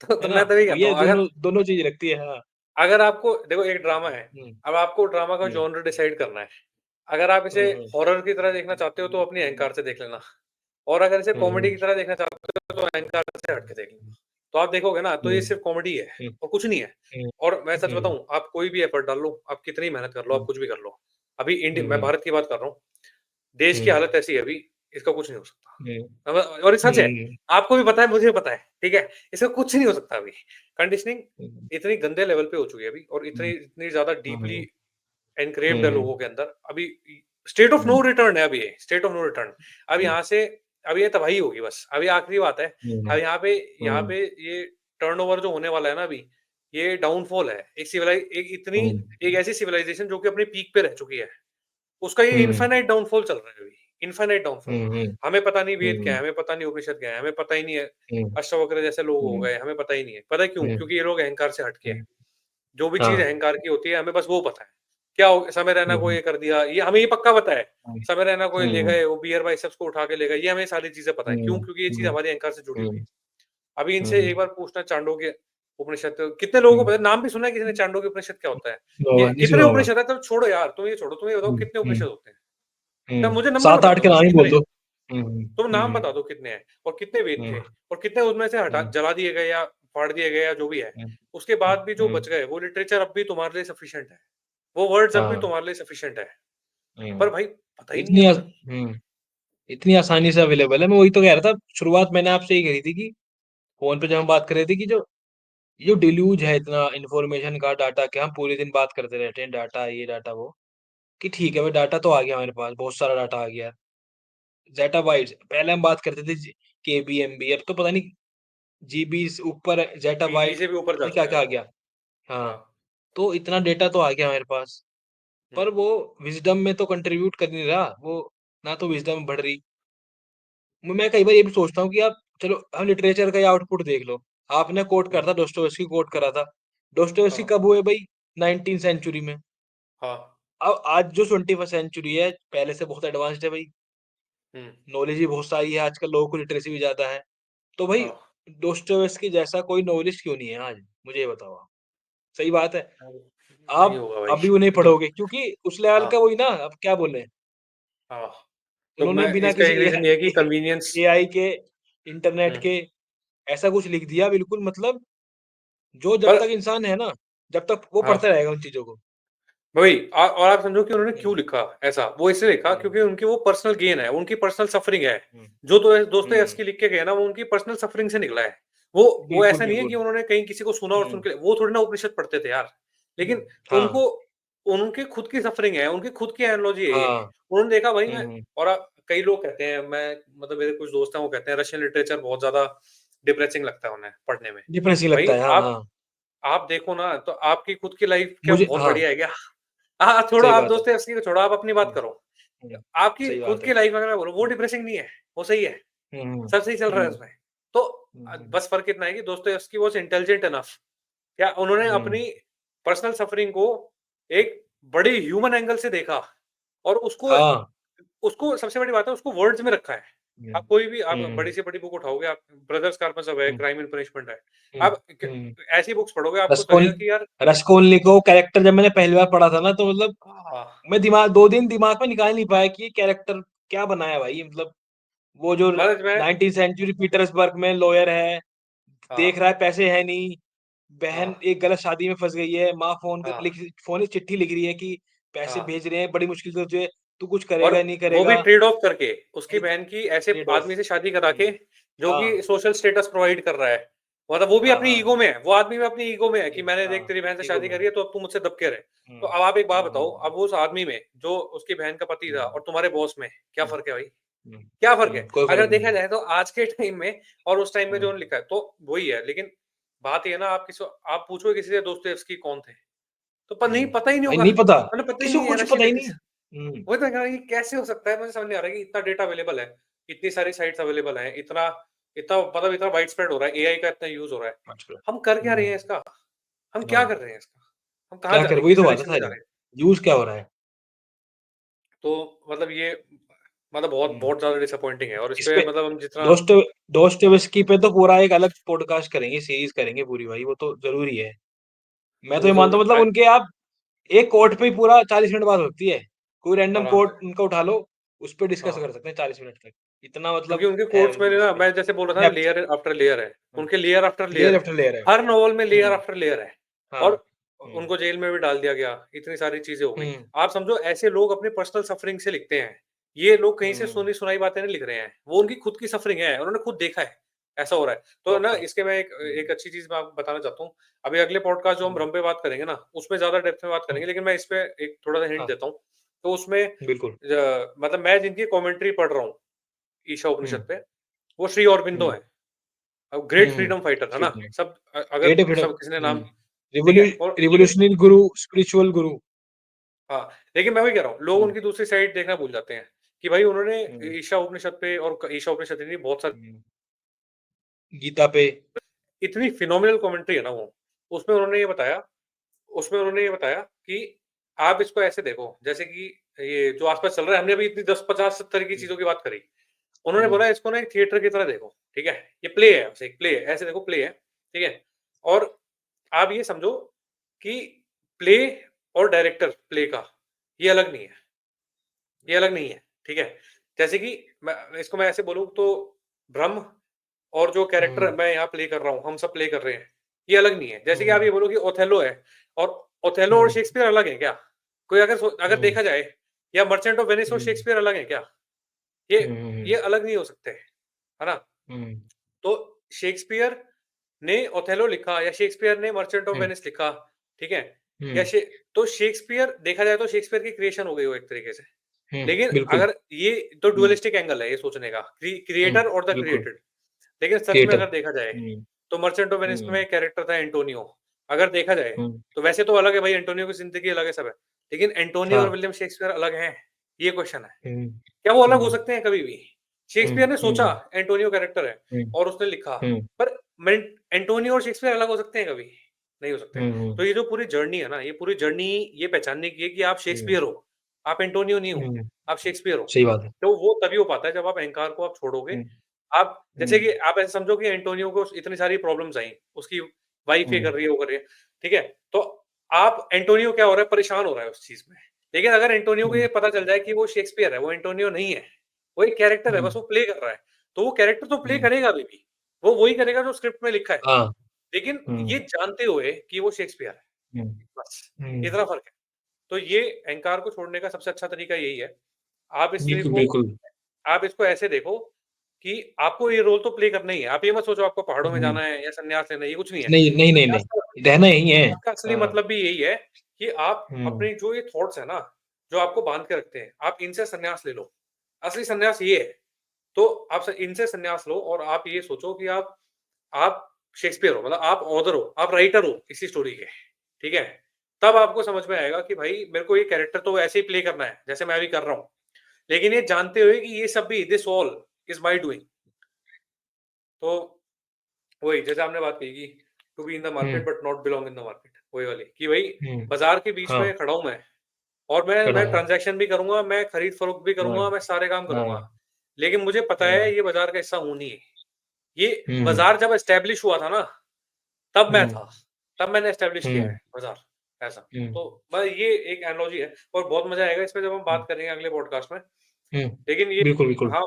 तो है ना? मैं तभी कहता ये हूँ, अगर दोनों दोनों चीज़ लगती है। हाँ। अगर आपको देखो एक ड्रामा है, हुँ, अब आपको ड्रामा का हुँ, जॉनर डिसाइड करना है। अगर आप इसे हुँ, हुँ, हॉरर की तरह देखना चाहते हो तो अपनी अहंकार से देख लेना और अगर इसे हुँ, कॉमेडी हुँ, की तरह देखना चाहते हो तो अहंकार से हट के देख लेना। तो आप देखोगे ना तो ये हुँ, सिर्फ़ कॉमेडी है हुँ, और कुछ नहीं है। हुँ, और मैं सच हुँ, बताऊँ, आप कोई भी एफर्ट डाल लो, आप कितनी मेहनत कर लो, आप हुँ, कुछ भी कर लो। अभी मैं हुँ, भारत की बात कर रहा हूँ, देश की हुँ, हालत ऐसी है अभी, इसका कुछ नहीं हो सकता। हुँ, और ये सच है, हुँ, आपको भी पता है, मुझे भी पता है, ठीक है? इसका कुछ नहीं हो सकता अभी। कंडीशनिंग हुँ, इतनी गंदे लेवल पे हो चुकी है अभी और इतनी हुँ, इतनी ज़्यादा डीपली हुँ, एनक्रेव्ड है हुँ, लोगों के अंदर। अभी state of um, no return है अभी ये, स्टेट ऑफ नो रिटर्न। अब हुँ, यहाँ से अब ये तबाही होगी बस। अभी आखिरी बात है। हुँ, अब यहाँ हुँ, पे ये टर्नओवर जो होने वाला है ना अभी, ये डाउनफॉल है। हुँ, एक ऐसी सिविलाइज़ेशन जो कि अपनी पीक पे रह चुकी है। उसका ये हुँ, इनफाइनाइट डाउनफॉल चल रहा है अभी, इनफाइनाइट डाउनफॉल। हुँ, हुँ, हमें पता नहीं वेद क्या है, हुँ, हमें पता नहीं उपनिषद क्या है, हमें पता ही नहीं है हुँ, अष्टावक्र जैसे लोग हो हुँ, गए, हमें पता ही नहीं है। पता है क्यों? हुँ, क्योंकि ये लोग अहंकार से हट के हैं। हुँ, जो भी चीज़ हाँ, अहंकार की होती है, हमें बस वो पता है। क्या हो समय रैना को हुँ, ये कर दिया, ये हमें ये पक्का पता है। हुँ, समय रैना को ये ले हुँ, गए, वो बियर बाइसेप्स को उठा के ले गए, ये हमें सारी चीज़ें पता है। क्यों? हुँ, क्योंकि ये चीज़ हुँ, हमारे अहंकार से जुड़ी हुई है। हुँ, अभी इनसे हुँ, एक बार पूछना चाणक्य उपनिषद कितने लोगों को हुँ, पता है? नाम भी सुना है किसी ने चाणक्य उपनिषद क्या होता है? होगा, कि नहीं कितने सुना होगा। उपनिषद है? तो छोड़ो यार, तुम ये छोड़ो, तुम ये बताओ हुँ, कितने हुँ, उपनिषद होते हैं? क्या हुँ, मुझे नंबर बता 7-8 दो, के नाम ही बोल कितने दो। हैं? हुँ, हुँ, तुम नाम हुँ, बता दो कितने हैं और कितने वेद हुँ, थे और कितने उनमें से हटा हुँ, जला दिए गए या फाड़ दिए गए या जो भी है। हुँ, उसके बाद भी जो हुँ, बच गए, वो लिटरेचर अब भी तुम्हारे लिए सफिशिएंट है। वो वर्ड्स अब भी हाँ, तुम्हारे लिए सफिशिएंट है। पर हुँ, भाई पता ही नहीं है हमें। इतनी आसानी से अवेलेबल है। मैं वही तो कह रहा था, शुरुआत मैंने आपसे यही करी थी कि फ़ोन पे जब हम बात कर रहे थे कि जो ये जो डिल्यूज है इतना इन्फॉर्मेशन का, डाटा का, हम पूरे दिन बात करते रहते हैं, डाटा ये, डाटा वो, कि ठीक है भाई डाटा तो आ गया हमारे पास, बहुत सारा डाटा आ गया। ज़ेटाबाइट्स पहले हम बात करते थे केबी, एमबी, अब तो पता नहीं जीबी से ऊपर टीबी ज़ेटाबाइट से भी ऊपर पता जा नहीं चुका है क्या-क्या आ अब। गया। हाँ, हाँ। तो इतना डेटा तो आ गया हमारे पास, हुँ, पर वो विज़डम में तो कंट्रीब्यूट कर नहीं रहा, वो ना तो विज़डम बढ़ रही। मैं कई बार ये भी सोचता हूँ कि आप चलो हम लिटरेचर का ही आउटपुट देख लो। आपने कोट हुँ, करा था डोस्टोयेव्स्की कोट करा था। डोस्टोयेव्स्की हाँ, कब हुए भई? 19th सेंचुरी में। हाँ, अब आज जो 21st सेंचुरी है, पहले से बहुत एडवांस्ड है भई। हुँ, नॉलेज भी बहुत सारी है, आजकल लोगों को लिटरेसी भी ज़्यादा है। तो भई हाँ। डोस्टोयेव्स्की जैसा कोई नॉवेलिस्ट क्यों नहीं है आज? मुझे ये बताओ आप। सही बात है। नहीं आप होगा भाई। अभी उन्हें नहीं। पढ़ोगे क्योंकि उस लेवल हाँ, का वही ना अब क्या बोलें, हाँ। तो उन्होंने मैं बिना इसका किसी एक रीज़न ये है कि कन्वीनियंस। एआई के, इंटरनेट हुँ, के ऐसा कुछ लिख दिया बिल्कुल मतलब जो जब पर तक इंसान है ना, जब तक वो हाँ। पढ़ता रहेगा उन चीज़ों को। वही और आप समझो कि उन्होंने हुँ, क्यों लिखा ऐसा? वो इसलिए लिखा हुँ, क्योंकि उनकी वो पर्सनल गेन है, उनकी पर्सनल सफरिंग है। हुँ, जो तो हुँ। दोस्तोयेव्स्की लिख के गए ना, वो उनकी पर्सनल सफरिंग से निकला है। वो बिल्कुल, ऐसा नहीं है कि बिल्कुल। उन्होंने कहीं किसी को सुना और सुन हुँ, के वो थोड़ी ना उपनिषद पढ़ते थे यार। हुँ। लेकिन हाँ, उनको उनकी खुद की सफरिंग है, उनकी खुद की एनालॉजी है ये। हाँ। उन्होंने देखा भाई हुँ, मैं हुँ। और कई लोग कहते हैं मैं मतलब मेरे कुछ दोस्त हैं वो कहते हैं रशियन लिटरेचर बहुत ज़्यादा डिप्रेसिंग लगता है उन्हें पढ़ने में। डिप्रेसिंग भाई लगता है। हाँ, हाँ। आप देखो ना तो आपकी खुद की लाइफ क्या मुझे बहुत हाँ, बढ़िया है क्या? हाँ, छोड़ो सही आप बात है। दोस्तों को छोड़ो, आप अपनी बात हुँ, करो। हुँ। आपकी सही खुद बात है। की लाइफ अगर मैं बोलूँ वो डिप्रेसिंग नहीं है, वो सही है, हुँ, हुँ। सब सही चल रहा है हुँ, उसमें। तो हुँ, हुँ। बस फ़र्क इतना है कि दोस्तोयेव्स्की वाज़ इंटेलिजेंट इनफ क्या उन्होंने हुँ। अपनी पर्सनल सफरिंग को एक बड़े ह्यूमन एंगल से देखा और उसको हाँ। उसको सबसे बड़ी बात है उसको वर्ड्स में रखा है। हुँ। आप कोई भी आप हुँ, बड़ी हुँ। से बड़ी बुक उठाओगे आप ब्रदर्स कारामाज़ोव है, हुँ, क्राइम एंड पनिशमेंट है। हुँ, आप क हुँ। ऐसी बुक्स पढ़ोगे आपको रस्कोल लगेगा कि यार रस्कोल्निकोव कैरेक्टर जब मैंने पहली बार पढ़ा था ना तो मतलब हाँ, मैं दिमाग 2 दिन दिमाग में निकाल नहीं पाया कि ये कैरेक्टर क्या बनाया भाई मतलब वो जो मतलब मैं 19th सेंचुरी पीटर्सबर्ग में लॉयर है, हाँ, देख रहा है पैसे है नहीं, हाँ, बहन एक गलत शादी में फँस गई है, माँ हाँ, फ़ोन में चिट्ठी लिख रही है कि पैसे हाँ। भेज रहे हैं बड़ी मुश्किल से तुझे, तू कुछ और करेगा नहीं वो भी करेगा। ट्रेड ऑफ करके, उसकी बड़ी बहन की ऐसे ट्रेड ऑफ। आदमी से शादी करा हुँ, के, जो हाँ, कि सोशल स्टेटस प्रोवाइड कर रहा है। मतलब वो भी हाँ, अपनी हाँ, ईगो में है, वो आदमी भी अपनी ईगो में है कि मैंने देख हाँ, तेरी बहन से ईगो शादी में। करी है, तो अब तू मुझसे दब के रह। तो हुँ, अब आप एक बात हुँ, बताओ, हुँ, अब उस आदमी में, जो उसकी बहन का पति था हुँ, और तुम्हारे बॉस में, क्या हुँ, फ़र्क है भाई? हुँ, क्या फ़र्क है? कोई अगर फ़र्क नहीं देखा है। जाए तो आज के टाइम में और उस टाइम में जो हुँ, उन्होंने लिखा है, तो वही है। लेकिन बात ये है ना आप पूछोगे किसी से दोस्तोयेव्स्की कौन थे? तो नहीं हुँ। पता ही नहीं भाई होगा, नहीं पता, उन्हें पता ही किसी को नहीं है कुछ रशियन पता ही नहीं। लिटरेचर। हुँ, वही तो कह रहा हूँ ये कैसे हो सकता है मुझे समझ नहीं आ रहा है कि इतना डेटा अवेलेबल है, इतनी सारी साइट्स अवेलेबल हैं, इतना इतना मतलब इतना वाइड स्प्रेड हो रहा है, एआई का इतना यूज़ हो रहा है। अच्छा। हम कर क्या रहे हुँ, हैं इसका? हम क्या हाँ, कर रहे हैं इसका? हम कहाँ क्या जा कर रहे हैं? वही किस तो बात है डायरेक्शन में जा सारी, रहे हैं? यूज़ क्या हो रहा है? तो मतलब ये मतलब बहुत हुँ, बहुत ज़्यादा डिसअपॉइंटिंग है और इस इसपे पे मतलब हम जितना दोस्तोयेव्स्की पे तो पूरा एक अलग पॉडकास्ट करेंगे, सीरीज़ करेंगे पूरी भाई, वो तो ज़रूरी है। मैं तो ये मानता हूँ, मतलब उनके आप एक कोट पे ही पूरा 40 मिनट बात होती है। कोई रैंडम आराम कोट से। उनका उठा लो, उस पे डिस्कस हाँ। कर सकते हैं 40 मिनट तक। इतना क्योंकि मतलब उनके है कोट्स में उनकी ना, उसमें मैं जैसे बोल रहा था, डेप्थ। लेयर आफ्टर लेयर है। हुँ, उनके लेयर आफ्टर लेयर लेयर है। आफ्टर लेयर है। हर नॉवल में लेयर हुँ, आफ्टर लेयर है। हाँ। और हुँ, उनको जेल में भी डाल दिया गया, इतनी सारी चीज़ें हो गई। हुँ, आप समझो ऐसे लोग अपने पर्सनल सफरिंग से लिखते हैं। ये लोग कहीं से हुँ, सुनी-सुनाई बातें नहीं लिख रहे हैं। वो उनकी खुद की सफरिंग है, उन्होंने खुद देखा है, ऐसा हो रहा है। तो ना प्रॉपर। इसके मैं एक हुँ, एक अच्छी चीज़ मैं आपको बताना चाहता हूँ। अभी अगले पॉडकास्ट जो हम हुँ, भ्रम पे बात करेंगे ना, उसमें ज़्यादा डेप्थ में बात हुँ, करेंगे, लेकिन मैं इस पे एक थोड़ा-सा हिंट हाँ, देता हूँ। तो उसमें बिल्कुल। मतलब मैं जिनकी कमेंट्री पढ़ रहा हूँ, ईशा हुँ, उपनिषद पे, वो श्री अरबिंदो हुँ, हैं। अब ग्रेट हुँ, फ्रीडम फाइटर है ना? ठीक है। सब अगर क्रिएटिव फ्रीडम। सब किसी ने हुँ, नाम ठीक है? और लेकिन रिवोल्यूशनरी गुरु, स्पिरिचुअल गुरु। हाँ, लेकिन मैं वही कह रहा हूँ, लोग हुँ, उनकी दूसरी साइड देखना भूल जाते हैं, कि भाई उन्होंने हुँ, ईशा उपनिषद पे और ईशा उपनिषद ही नहीं, बहुत सारी हुँ, गीता पे। इतनी फिनोमिनल कमेंट्री है ना वो, उसमें उन्होंने ये बताया उसमें उन्होंने ये बताया कि आप इसको ऐसे देखो, जैसे कि ये जो आस-पास चल रहा है, हमने अभी इतनी 10, 50, 70 की हुँ, चीज़ों की बात करी। उन्होंने हुँ, बोला इसको ना एक थिएटर की तरह देखो, ठीक है? ये प्ले है, बस एक प्ले है, ऐसे देखो प्ले है, ठीक है? और आप ये समझो कि प्ले और डायरेक्टर प्ले का, ये अलग नहीं है, ये अलग नहीं है, ठीक है? जैसे कि मैं ऐसे बोलूँ तो ब्रह्म और जो कैरेक्टर हुँ, मैं यहाँ प्ले कर रहा हूँ, हम सब प्ले कर रहे हैं, ये अलग नहीं है। जैसे कि आप हुँ, ये बोलो कि ओथेलो है और ओथेलो और हुँ, शेक्सपियर अलग है क्या? कोई अगर हुँ, देखा जाए, या मर्चेंट ऑफ वेनिस और हुँ, शेक्सपियर अलग है क्या? ये हुँ, हुँ, ये अलग नहीं हो सकते, है ना? हुँ, तो शेक्सपियर ने ओथेलो लिखा या शेक्सपियर ने मर्चेंट ऑफ हुँ, वेनिस लिखा, ठीक है? या हुँ, शे तो शेक्सपियर देखा जाए तो शेक्सपियर की क्रिएशन हो गई वो एक तरीके से। हुँ, लेकिन बिल्कुल। अगर ये तो हुँ, डुअलिस्टिक एंगल है ये सोचने का, हुँ, क्रिएटर और द बिल्कुल। क्रिएटेड। लेकिन सच में थिएटर। अगर देखा जाए, हुँ, तो मर्चेंट ऑफ वेनिस हुँ, में कैरेक्टर था एंटोनियो। अगर देखा जाए, हुँ, तो वैसे तो अलग है भाई, एंटोनियो की ज़िंदगी अलग है, सब है। लेकिन एंटोनियो और हाँ। विलियम शेक्सपियर अलग हैं, ये क्वेश्चन है। हुँ, क्या वो अलग हो हुँ, सकते हैं कभी भी? हुँ, शेक्सपियर ने सोचा हुँ, एंटोनियो कैरेक्टर है हुँ, और उसने लिखा, हुँ, पर मेंट एंटोनियो और शेक्सपियर अलग हो सकते हैं कभी? नहीं हो सकते। हुँ, तो हुँ, ये जो पूरी जर्नी है ना, ये पूरी जर्नी ये पहचानने की है कि आप हुँ, शेक्सपियर हो, आप एंटोनियो नहीं हो, हुँ, आप शेक्सपियर हो। सही बात है। तो वो तभी हो पाता है जब आप अहंकार को आप छोड़ोगे। हुँ, आप जैसे हुँ, कि आप ऐसे समझो कि एंटोनियो को इतनी सारी प्रॉब्लम्स आई, उसकी वाइफ ये हुँ, कर रही है, वो कर रही है, ठीक है? तो आप एंटोनियो क्या हो रहा है, परेशान हो रहा है उस चीज़ में। लेकिन अगर एंटोनियो को हुँ, ये पता चल जाए कि वो शेक्सपियर है, वो एंटोनियो नहीं है, वो एक कैरेक्टर है, हुँ, बस वो प्ले कर रहा है, तो वो कैरेक्टर तो प्ले हुँ, करेगा अभी भी। वो वही करेगा जो स्क्रिप्ट में लिखा है। हाँ। लेकिन हुँ, ये जानते हुए कि वो शेक्सपियर है, हुँ, बस, हुँ, इतना फ़र्क है। तो ये अहंकार को छोड़ने का सबसे अच्छा तरीका यही है। आप इस चीज़ बिल्कुल, को बिल्कुल। आप इसको ऐसे देखो कि आपको ये रोल तो प्ले करना ही है। आप ये मत सोचो आपको पहाड़ों में हुँ, जाना है या सन्यास लेना है, ये कुछ नहीं है। नहीं, नहीं, नहीं, सन्यास नहीं, का रहना यही है। सन्यास का असली हाँ। मतलब भी यही है कि आप हुँ, अपने जो ये थॉट्स हैं ना, जो आपको बाँध के रखते हैं, आप इनसे सन्यास ले लो। असली सन्यास ये है। तो आप स इनसे सन्यास लो और आप ये सोचो कि आप शेक्सपियर हो, मतलब आप ऑथर हो, आप राइटर हो इसी स्टोरी के, ठीक है? तब आपको समझ में आएगा कि भाई मेरे को ये कैरेक्टर तो ऐसे ही प्ले करना है, जैसे मैं अभी कर रहा हूँ। लेकिन ये जानते हुए कि ये सब भी this all is my doing. तो वही जैसे आपने बात कही कि to be in the um, market but not belong in the market, वही वाली कि भाई हुँ, बाज़ार के बीच हाँ, में खड़ा हूँ मैं और मैं खड़ा मैं हूँ। ट्रांज़ैक्शन भी करूँगा, मैं खरीद-फ़रोख्त भी हाँ, करूँगा, मैं सारे काम करूँगा। हाँ, लेकिन मुझे पता है हाँ। ये बाज़ार का हिस्सा हूँ नहीं। ये हुँ, बाज़ार जब एस्टेब्लिश हुआ था ना, तब मैं हुँ, था। तब मैंने एस्टेब्लिश किया है हुँ, बाज़ार, ऐसा। हुँ, तो बस ये एक एनालॉजी है और बहुत मज़ा आएगा इसपे जब हम हुँ, बात करेंगे अगले पॉडकास्ट में। हुँ। लेकिन ये बिल्कुल, बिल्कुल। हाँ,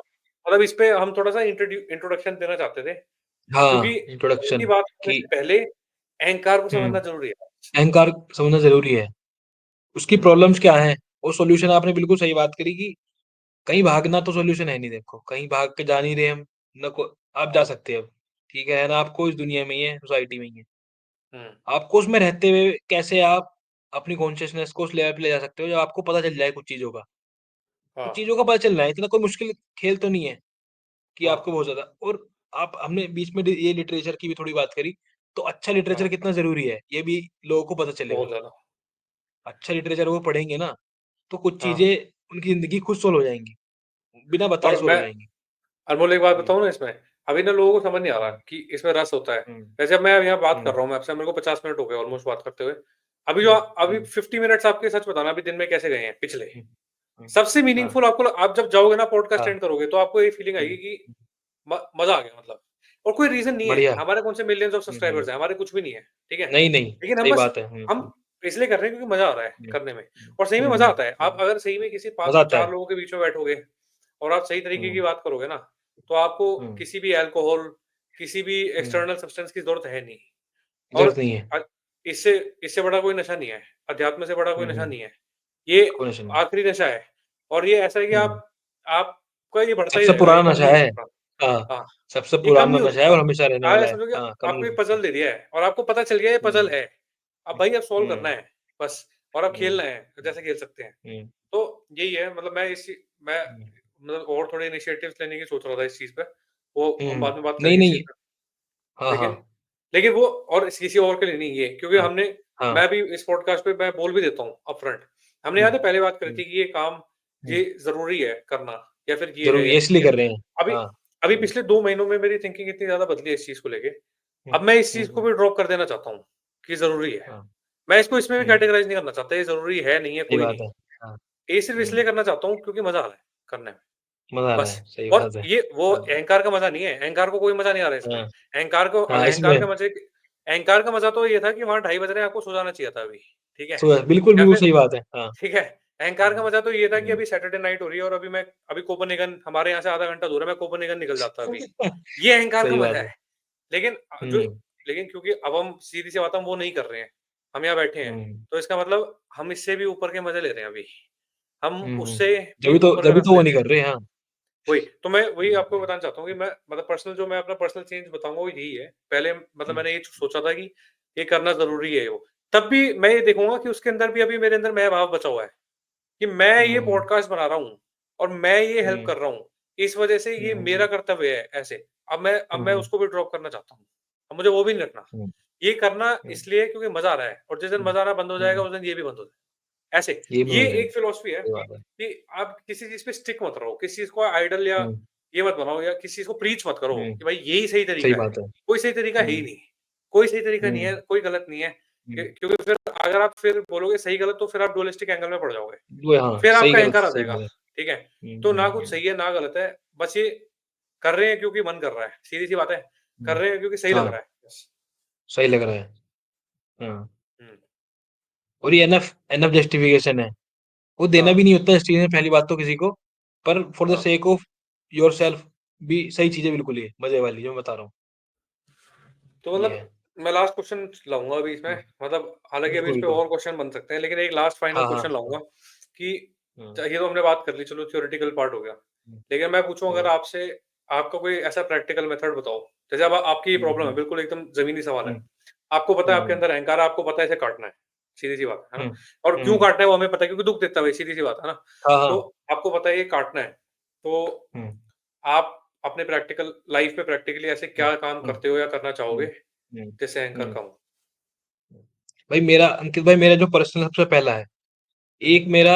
मतलब इसपे हम थोड़ा-सा इंट्रोडक्शन देना चाहते थे, क्योंकि हाँ, मन की इंट्रोडक्शन बात करने कि से पहले अहंकार को हुँ, समझना ज़रूरी है। अहंकार समझना ज़रूरी है। उसकी हुँ, प्रॉब्लम्स क्या हैं? और सॉल्यूशन आपने बिल्कुल सही बात करी कि कहीं भागना तो सॉल्यूशन है नहीं देखो, कहीं भाग के जा नहीं रहे हम, ना को आप जा सकते हैं अब, ठीक है ना? आपको इस दुनिया में ही है, सोसाइटी में ही है। हुँ, आपको उसमें रहते हुए कैसे आप अपनी कॉन्शसनेस को उस लेवल पे ले जा सकते हो जब आपको पता चल जाए कुछ चीज़ों का। हाँ, कुछ चीज़ों का पता चल रहा है, इतना कोई मुश्किल खेल तो नहीं है कि हाँ, आपको बहुत ज़्यादा और आप हमने बीच में ये लिटरेचर की भी थोड़ी बात करी, तो अच्छा लिटरेचर हाँ, कितना ज़रूरी है, ये भी लोगों को पता चलेगा। बहुत ज़्यादा। अच्छा लिटरेचर वो पढ़ेंगे ना, तो कुछ हाँ, चीज़ें उनकी ज़िंदगी खुद सॉल्व हो जाएँगी, बिना बताए और सॉल्व हो मैं जाएँगी। अनमोल एक बात हुँ, बताऊँ ना इसमें, अभी ना लोगों को समझ नहीं आ रहा हुँ, कि इसमें रस होता है। हुँ, जैसे अब मैं यहाँ बात कर हुँ, रहा हूँ मैं आपसे, मेरे को 50 मिनट हो गए ऑलमोस्ट बात करते हुए। अभी जो हुँ, अभी हुँ, 50 मिनट्स आपके सच बताना अभी दिन में कैसे गए हैं पिछले? हुँ, हुँ, सबसे हाँ, मीनिंगफुल आपको आप जब जाओगे ना पॉडकास्ट हाँ, एंड करोगे तो आपको ये फीलिंग हुँ, आएगी कि मज़ा आ गया मतलब। और कोई रीज़न नहीं है, बढ़िया। हमारे कौन से millions of hmm, hmm. Subscribers हैं, हमारे कुछ भी नहीं है, ठीक है? नहीं, नहीं, लेकिन हम सही बस बात है। हुँ, हम हुँ, इसलिए कर रहे हैं क्योंकि मज़ा आ रहा है हुँ, करने में हुँ, और सही में हुँ, मज़ा आता है। आप हुँ। अगर सही में किसी मज़ा पा आता 4 है। लोगों के बीच में बैठोगे और आप सही तरीके की हुँ, बात करोगे ना, तो आपको हुँ, किसी भी अल्कोहल, किसी भी हुँ। एक्सटर्नल सब्सटेंस की ज़रूरत है नहीं और ज़रूरत नहीं है। अ, इससे इससे बड़ा कोई नशा नहीं है, अध्यात्म से बड़ा कोई हुँ, नशा हुँ। नहीं है। ये कोई नशा नहीं। आखिरी नशा है और ये ऐसा है कि हुँ। आपका ये बढ़ता ही सबसे रहेगा, ये पुराना कम नशा नहीं हो है। सकता। हाँ, हाँ, सबसे ये कम पुराना नहीं हो नशा है सकता। और हमेशा रहने आप वाला ये है। समझो कि हाँ, कम नहीं आपको हो एक सकता। पज़ल दे दिया है और आपको पता चल गया ये हुँ, पज़ल है। अब भाई अब सॉल्व करना हुँ, है, बस और अब हुँ, खेलना है, जैसे खेल सकते हैं। हुँ, तो यही है मतलब मैं हुँ, मतलब और थोड़े इनिशिएटिव्स लेने की सोच रहा था इस चीज़ पे, वो हम हुँ। बाद में बात नहीं, करेंगे इस चीज़ नहीं। पे। हाँ, लेकिन हाँ, लेकिन वो और किसी और के लिए नहीं ये क्योंकि हाँ, हाँ। मैं भी इस पॉडकास्ट पे मैं बोल भी देता हूँ अपफ्रंट। हमने हुँ, याद है पहले बात करी हुँ, थी कि ये काम हुँ। ये ज़रूरी है करना या फिर ये है ज़रूर या ये नहीं इसलिए है। कर रहे हैं। अभी हाँ। अभी हुँ, पिछले 2 महीनों में मेरी थिंकिंग इतनी ज़्यादा बदली है इस चीज़ को लेके। हुँ, अब मैं इस हुँ, चीज़ को हुँ। भी ड्रॉप कर देना चाहता हूँ कि ज़रूरी है। हाँ, मैं इसको इसमें भी हुँ, कैटेगराइज़ नहीं करना चाहता, ये ज़रूरी है, नहीं है, सही कोई बात नहीं। है। हाँ, ये सिर्फ़ हुँ, इसलिए करना चाहता हूँ क्योंकि मज़ा आ रहा है करने में। मज़ा आ रहा बस है, सही और बात है। ये वो हाँ, अहंकार का मज़ा नहीं है, अहंकार को कोई मज़ा नहीं आ रहा है इसमें। हाँ, हाँ, अहंकार इसमें का मज़े अहंकार का मज़ा तो ये था कि वहाँ ढाई बज रहे हैं, आपको सो जाना चाहिए था अभी, ठीक है? बिल्कुल, या बिल्कुल फिर सही बात है। हाँ। ठीक है, अहंकार का हुँ, मज़ा तो ये था कि हुँ। अभी सैटरडे नाइट हो रही है और अभी कोपेनहेगन हमारे यहाँ से आधा घंटा दूर है, मैं कोपेनहेगन निकल जाता अभी। ये अहंकार का सही मज़ा बात है। है। लेकिन हुँ, लेकिन क्योंकि अब हम सीधी-सी बात है हम वो नहीं कर रहे हैं, हम यहाँ बैठे हैं, हुँ, तो इसका मतलब हम इससे भी ऊपर के मज़े ले रहे हैं अभी। हम हुँ, हुँ। उससे भी ऊपर का जभी रस तो वो ले नहीं रहे हैं। कर रहे, हाँ। वही, तो मैं वही हुँ, आपको बताना चाहता हूँ कि मैं मतलब मैं अपना पर्सनल चेंज बताऊँगा वो यही है। पहले मतलब हुँ, मैंने ये सोचा था कि ये करना ज़रूरी है वो। तब भी मैं ये देखूँगा कि उसके अंदर भी अभी मेरे अंदर मैं भाव बचा हुआ है, कि मैं ये हुँ, पॉडकास्ट बना रहा हूँ और मैं ये हेल्प हुँ, कर रहा हूँ। इस वज़ह से हुँ, ये हुँ, मेरा कर्तव्य है ऐसे। अब मैं हुँ, उसको भी ड्रॉप करना चाहता हूँ। अब मुझे वो भी नहीं रखना। हुँ, ये करना हुँ, इसलिए क्योंकि मज़ा आ रहा है और जिस दिन हुँ, मज़ा आना बंद हो जाएगा हुँ। उस दिन ये भी बंद हो जाएगा। ऐसे, ये भी ये हो जाएगा, एक फिलॉसफी है सही बात है। कि आप किसी चीज़ पे स्टिक मत रहो, किसी चीज़ को आइडल या हुँ, ये मत बनाओ या किसी चीज़ को प्रीच मत करो हुँ, कि भाई यही सही सही तरीका है। बात है। कोई सही तरीका है ही हुँ, नहीं। कोई सही तरीका नहीं है, हुँ, कोई गलत नहीं है। हुँ। क्योंकि फिर अगर आप फिर बोलोगे सही गलत तो फिर आप डुअलिस्टिक एंगल में पड़ जाओगे। वो हाँ, फिर आपका अहंकार आ सही जाएगा, बात है। ठीक है? हुँ, तो ना हुँ, कुछ हुँ, सही है, ना गलत है। बस ये कर रहे हैं क्योंकि मन कर रहा है। सीधी-सी बात है। कर हुँ। रहे हैं क्योंकि सही लग हाँ, रहा है। बस। सही लग रहा है। हाँ, हुँ, और ये एनफ एनफ जस्टिफिकेशन है। वो देना हाँ, भी नहीं होता है स्टीन में पहली बात तो किसी को, पर फॉर द हाँ। सेक ऑफ योरसेल्फ भी सही चीज़ है बिल्कुल ये, मज़े वाली जो मैं बता रहा हूँ, तो ये मतलब है। मैं लास्ट क्वेश्चन लाऊँगा अभी इसमें हुँ, मतलब हालाँकि अभी बिल्कुल, इस पे बिल्कुल। और क्वेश्चन बन सकते हैं, लेकिन एक लास्ट फाइनल हाँ, हाँ, क्वेश्चन हाँ, लाऊँगा कि हुँ, ये तो हमने बात कर ली, चलो थ्योरेटिकल पार्ट हो गया। हुँ, लेकिन मैं पूछूँ अगर हुँ, आपसे आपका कोई ऐसा प्रैक्टिकल मेथड बताओ, जैसे अब आपकी ये हुँ, प्रॉब्लम है, हुँ, बिल्कुल एकदम ज़मीनी सवाल है। हुँ, आपको पता है आपके हुँ, अंदर अहंकार है, आपको पता है इसे काटना है, सीधी-सी बात है ना? हुँ, और क्यों हुँ, काटना है वो हमें पता है क्योंकि दुःख देता है भाई, सीधी-सी बात है ना? हाँ, तो हाँ, आपको पता है ये काटना है, तो हुँ, आप अपने प्रैक्टिकल लाइफ़ में प्रैक्टिकली ऐसे हुँ, क्या काम हुँ, करते हो या करना चाहोगे, हुँ, हुँ, जिससे अहंकार हुँ। कम हो? भाई मेरा अंकित भाई मेरा जो पर्सनल सबसे पहला है, हुँ, एक मेरा